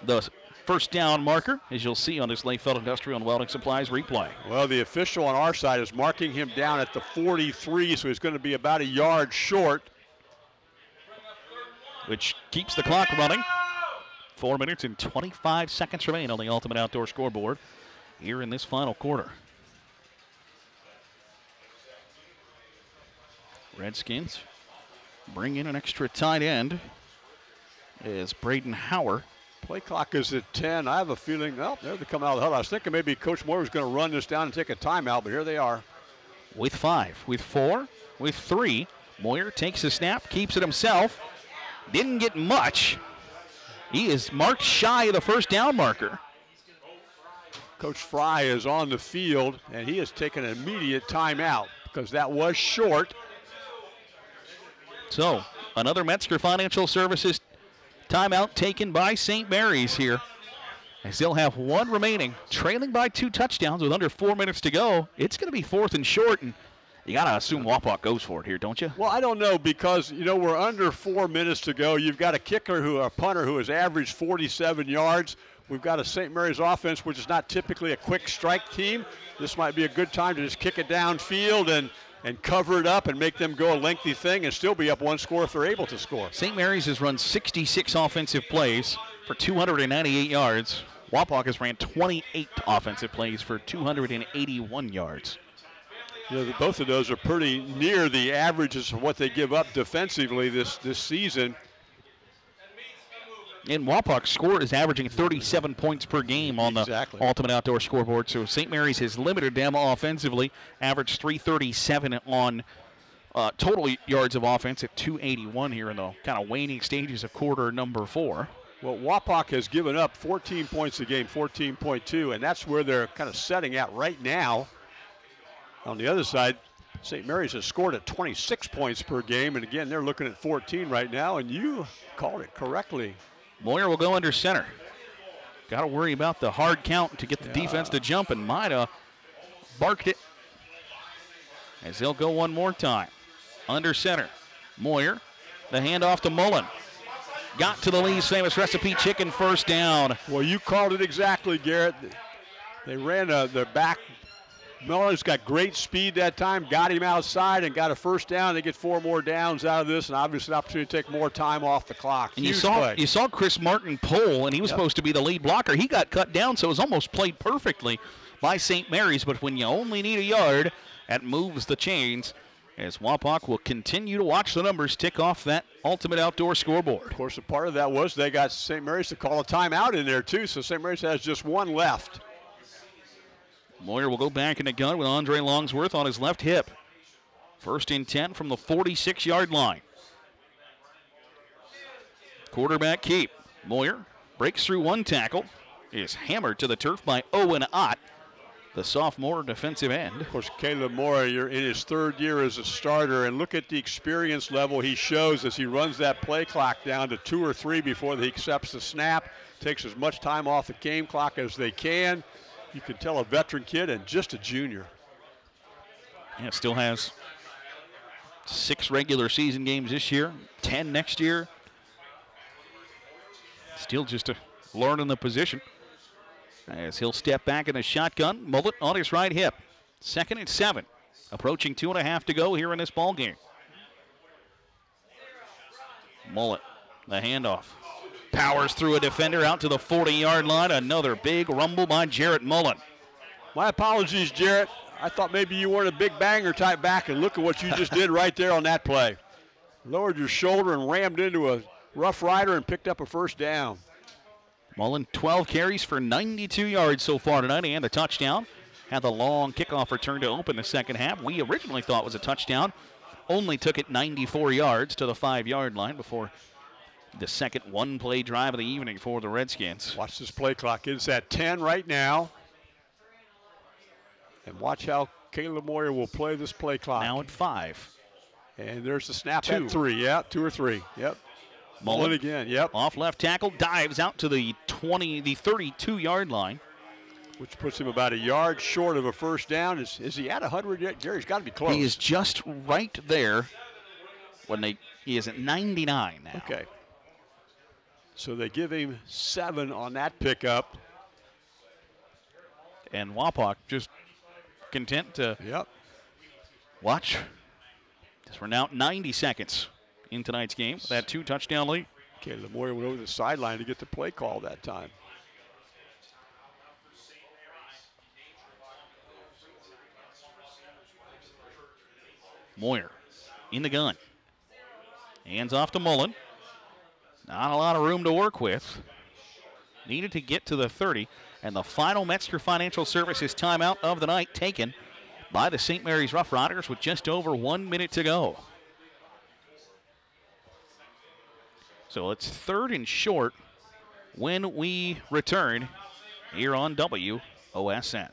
the first down marker, as you'll see on this Layfeld Industrial and Welding Supplies replay. Well, the official on our side is marking him down at the 43, so he's going to be about a yard short, which keeps the clock running. 4 minutes and 25 seconds remain on the Ultimate Outdoor scoreboard here in this final quarter. Redskins bring in an extra tight end as Braden Hauer. Play clock is at 10. I have a feeling, well, there they come out of the huddle. I was thinking maybe Coach Moore was going to run this down and take a timeout, but here they are. With 5, with 4, with 3. Moyer takes the snap, keeps it himself. Didn't get much. He is marked shy of the first down marker. Coach Fry is on the field, and he has taken an immediate timeout because that was short. So, another Metzger Financial Services Timeout taken by St. Mary's here. They still have one remaining, trailing by 2 touchdowns with under 4 minutes to go. It's going to be 4th and short, and you got to assume Wapak goes for it here, don't you? Well, I don't know because, we're under 4 minutes to go. You've got a punter who has averaged 47 yards. We've got a St. Mary's offense, which is not typically a quick strike team. This might be a good time to just kick it downfield and cover it up and make them go a lengthy thing and still be up 1 score if they're able to score. St. Mary's has run 66 offensive plays for 298 yards. Wapak has ran 28 offensive plays for 281 yards. Both of those are pretty near the averages of what they give up defensively this season. And Wapak's score is averaging 37 points per game on the Ultimate Outdoor scoreboard. So St. Mary's has limited them offensively, averaged 337 on total yards of offense at 281 here in the kind of waning stages of quarter number 4. Well, Wapak has given up 14 points a game, 14.2, and that's where they're kind of setting at right now. On the other side, St. Mary's has scored at 26 points per game, and again, they're looking at 14 right now, and you called it correctly. Moyer will go under center. Got to worry about the hard count to get the defense to jump, and might have barked it as they'll go one more time. Under center, Moyer, the handoff to Mullen. Got to the Lee's Famous Recipe Chicken first down. Well, you called it exactly, Garrett. They ran their back. Mullen's got great speed that time, got him outside and got a first down. They get 4 more downs out of this, and obviously an opportunity to take more time off the clock. And you saw Chris Martin pull, and he was supposed to be the lead blocker. He got cut down, so it was almost played perfectly by St. Mary's. But when you only need a yard, that moves the chains, as Wapak will continue to watch the numbers tick off that Ultimate Outdoor scoreboard. Of course, a part of that was they got St. Mary's to call a timeout in there, too, so St. Mary's has just 1 left. Moyer will go back in the gun with Andre Longsworth on his left hip. 1st and 10 from the 46-yard line. Quarterback keep. Moyer breaks through 1 tackle, is hammered to the turf by Owen Ott, the sophomore defensive end. Of course, Caleb Moyer, you're in his 3rd year as a starter, and look at the experience level he shows as he runs that play clock down to 2 or 3 before he accepts the snap, takes as much time off the game clock as they can. You can tell a veteran kid and just a junior. Yeah, still has 6 regular season games this year, 10 next year. Still just learning the position. As he'll step back in the shotgun, Mullet on his right hip. 2nd and 7. Approaching 2.5 to go here in this ball game. Mullet, the handoff. Powers through a defender out to the 40-yard line. Another big rumble by Jarrett Mullen. My apologies, Jarrett. I thought maybe you weren't a big banger type back, and look at what you just did right there on that play. Lowered your shoulder and rammed into a Rough Rider and picked up a first down. Mullen, 12 carries for 92 yards so far tonight and a touchdown. Had the long kickoff return to open the second half. We originally thought was a touchdown. Only took it 94 yards to the 5-yard line before the second 1-play drive of the evening for the Redskins. Watch this play clock. It's at 10 right now. And watch how Caleb Moyer will play this play clock. Now at 5. And there's the snap at 3. Yeah, 2 or 3. Yep. Mullen again. Yep. Off left tackle, dives out to the 32-yard line. Which puts him about a yard short of a first down. Is he at 100 yet? Gary's got to be close. He is just right there he is at 99 now. Okay. So they give him 7 on that pickup. And Wapak just content to watch. As we're now 90 seconds in tonight's game. That 2-touchdown lead. Caleb Moyer went over the sideline to get the play call that time. Moyer in the gun. Hands off to Mullen. Not a lot of room to work with. Needed to get to the 30. And the final Metzger Financial Services timeout of the night taken by the St. Mary's Rough Riders with just over 1 minute to go. So it's 3rd and short when we return here on WOSN.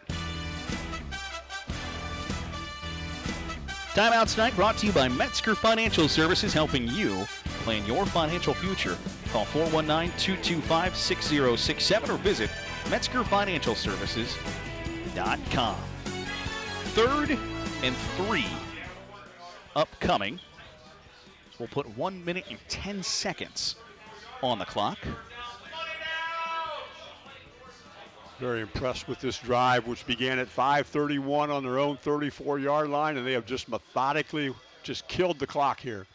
Timeouts tonight brought to you by Metzger Financial Services, helping you plan your financial future Call 419-225-6067 or visit MetzgerFinancialServices.com. 3rd and 3 upcoming. We'll put 1 minute and 10 seconds on the clock. Very impressed with this drive, which began at 5:31 on their own 34-yard line, and they have just methodically just killed the clock here.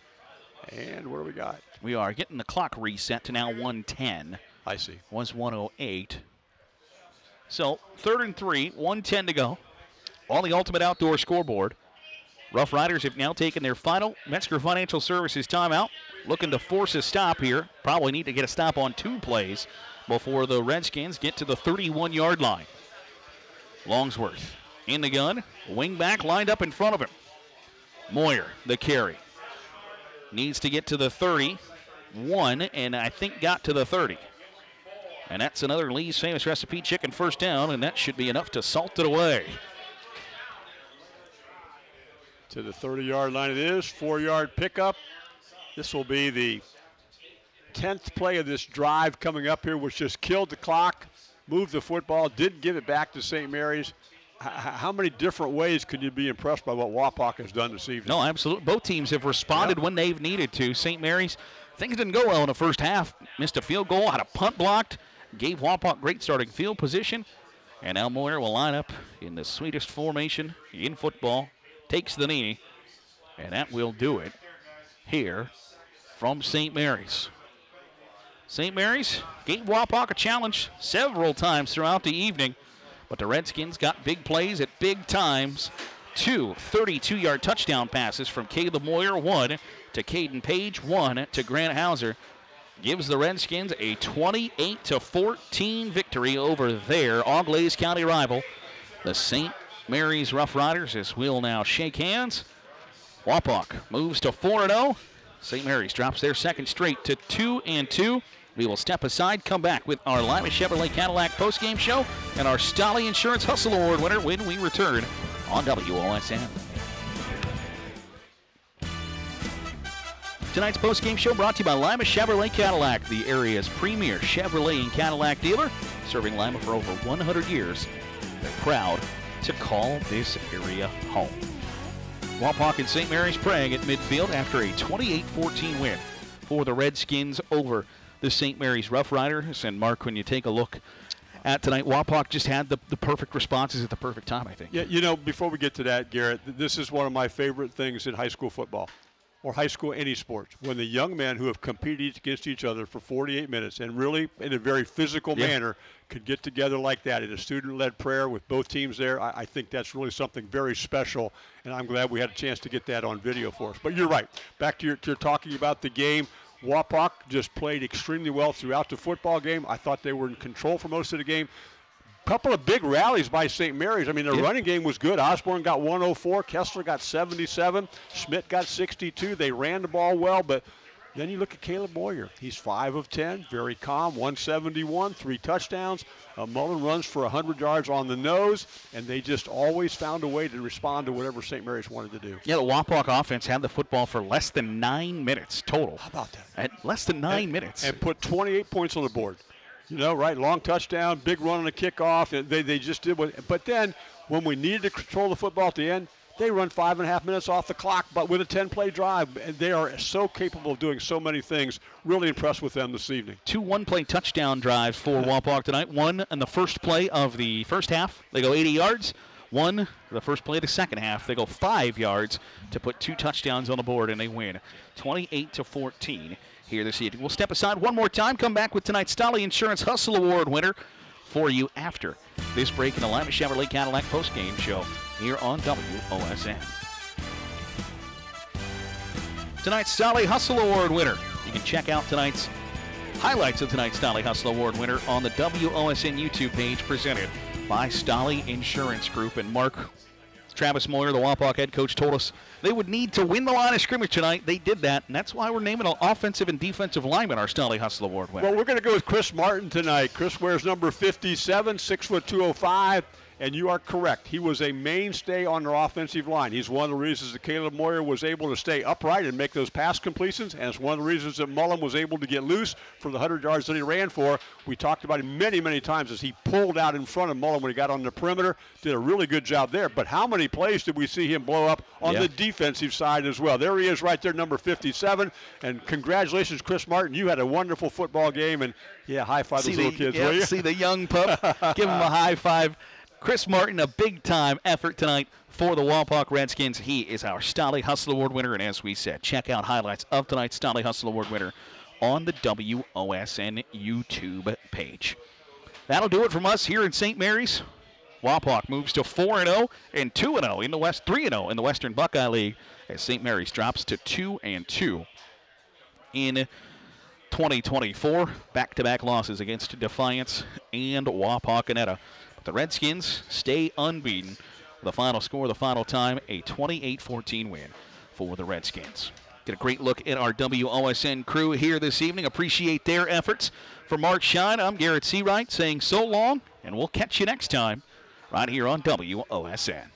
And what do we got? We are getting the clock reset to now 1:10. I see. Was 1:08. So 3rd and 3, 1:10 to go. On the Ultimate Outdoor scoreboard. Rough Riders have now taken their final Metzger Financial Services timeout. Looking to force a stop here. Probably need to get a stop on 2 plays before the Redskins get to the 31-yard line. Longsworth in the gun. Wing back lined up in front of him. Moyer, the carry. Needs to get to the 31, and I think got to the 30. And that's another Lee's Famous Recipe chicken first down, and that should be enough to salt it away. To the 30-yard line it is, 4-yard pickup. This will be the 10th play of this drive coming up here, which just killed the clock, moved the football, didn't give it back to St. Mary's. How many different ways can you be impressed by what Wapak has done this evening? No, absolutely. Both teams have responded when they've needed to. St. Mary's, things didn't go well in the first half. Missed a field goal, had a punt blocked, gave Wapak great starting field position. And now Moyer will line up in the sweetest formation in football. Takes the knee, and that will do it here from St. Mary's. St. Mary's gave Wapak a challenge several times throughout the evening, but the Redskins got big plays at big times. 2 32-yard touchdown passes from Caleb Moyer, 1 to Caden Page, 1 to Grant Hauser. Gives the Redskins a 28-14 victory over their Auglaize County rival, the St. Mary's Rough Riders, as we'll now shake hands. Wapak moves to 4-0. St. Mary's drops their second straight to 2-2. We will step aside, come back with our Lima Chevrolet Cadillac postgame show and our Stolly Insurance Hustle Award winner when we return on WOSN. Tonight's postgame show brought to you by Lima Chevrolet Cadillac, the area's premier Chevrolet and Cadillac dealer, serving Lima for over 100 years. They're proud to call this area home. Wapak and St. Mary's praying at midfield after a 28-14 win for the Redskins over the St. Mary's Rough Riders. And Mark, when you take a look at tonight, Wapak just had the perfect responses at the perfect time, I think. Yeah, you know, before we get to that, Garrett, this is one of my favorite things in high school football, or high school any sports, when the young men who have competed against each other for 48 minutes and really in a very physical manner could get together like that in a student-led prayer with both teams there. I think that's really something very special, and I'm glad we had a chance to get that on video for us. But you're right. Back to your talking about the game. Wapak just played extremely well throughout the football game. I thought they were in control for most of the game. Couple of big rallies by St. Mary's. I mean, their running game was good. Osborne got 104. Kessler got 77. Schmidt got 62. They ran the ball well, but then you look at Caleb Moyer. He's 5 of 10, very calm, 171, 3 touchdowns. Mullen runs for 100 yards on the nose, and they just always found a way to respond to whatever St. Mary's wanted to do. Yeah, the Wapak offense had the football for less than 9 minutes total. How about that? At less than 9 minutes. And put 28 points on the board. You know, right, long touchdown, big run on the kickoff. And they just did what. But then when we needed to control the football at the end, they run 5.5 minutes off the clock, but with a 10-play drive. And they are so capable of doing so many things. Really impressed with them this evening. 2 one-play touchdown drives for Wapak tonight. One in the first play of the first half. They go 80 yards. One, the first play of the second half. They go 5 yards to put 2 touchdowns on the board, and they win 28-14 here this evening. We'll step aside one more time, come back with tonight's Stolly Insurance Hustle Award winner for you after this break in the Lima Chevrolet Cadillac postgame show here on WOSN. Tonight's Stolly Hustle Award winner. You can check out tonight's highlights of tonight's Stolly Hustle Award winner on the WOSN YouTube page presented by Stolly Insurance Group. And Mark, Travis Moyer, the Wapak head coach, told us they would need to win the line of scrimmage tonight. They did that, and that's why we're naming an offensive and defensive lineman our Stolly Hustle Award winner. Well, we're going to go with Chris Martin tonight. Chris wears number 57, 6'2", 205, And you are correct. He was a mainstay on their offensive line. He's one of the reasons that Caleb Moyer was able to stay upright and make those pass completions, and it's one of the reasons that Mullen was able to get loose for the 100 yards that he ran for. We talked about him many, many times as he pulled out in front of Mullen when he got on the perimeter. Did a really good job there. But how many plays did we see him blow up on the defensive side as well? There he is right there, number 57. And congratulations, Chris Martin. You had a wonderful football game. And, yeah, high-five those little kids, will you? See the young pup. Give him a high five. Chris Martin, a big-time effort tonight for the Wapak Redskins. He is our Stolly Hustle Award winner, and as we said, check out highlights of tonight's Stolly Hustle Award winner on the WOSN YouTube page. That'll do it from us here in St. Mary's. Wapak moves to 4-0 and 2-0 in the West, 3-0 in the Western Buckeye League, as St. Mary's drops to 2-2 in 2024. Back-to-back losses against Defiance and Wapakoneta. The Redskins stay unbeaten. The final score, the final time, a 28-14 win for the Redskins. Get a great look at our WOSN crew here this evening. Appreciate their efforts. For Mark Shine, I'm Garrett Seawright saying so long, and we'll catch you next time right here on WOSN.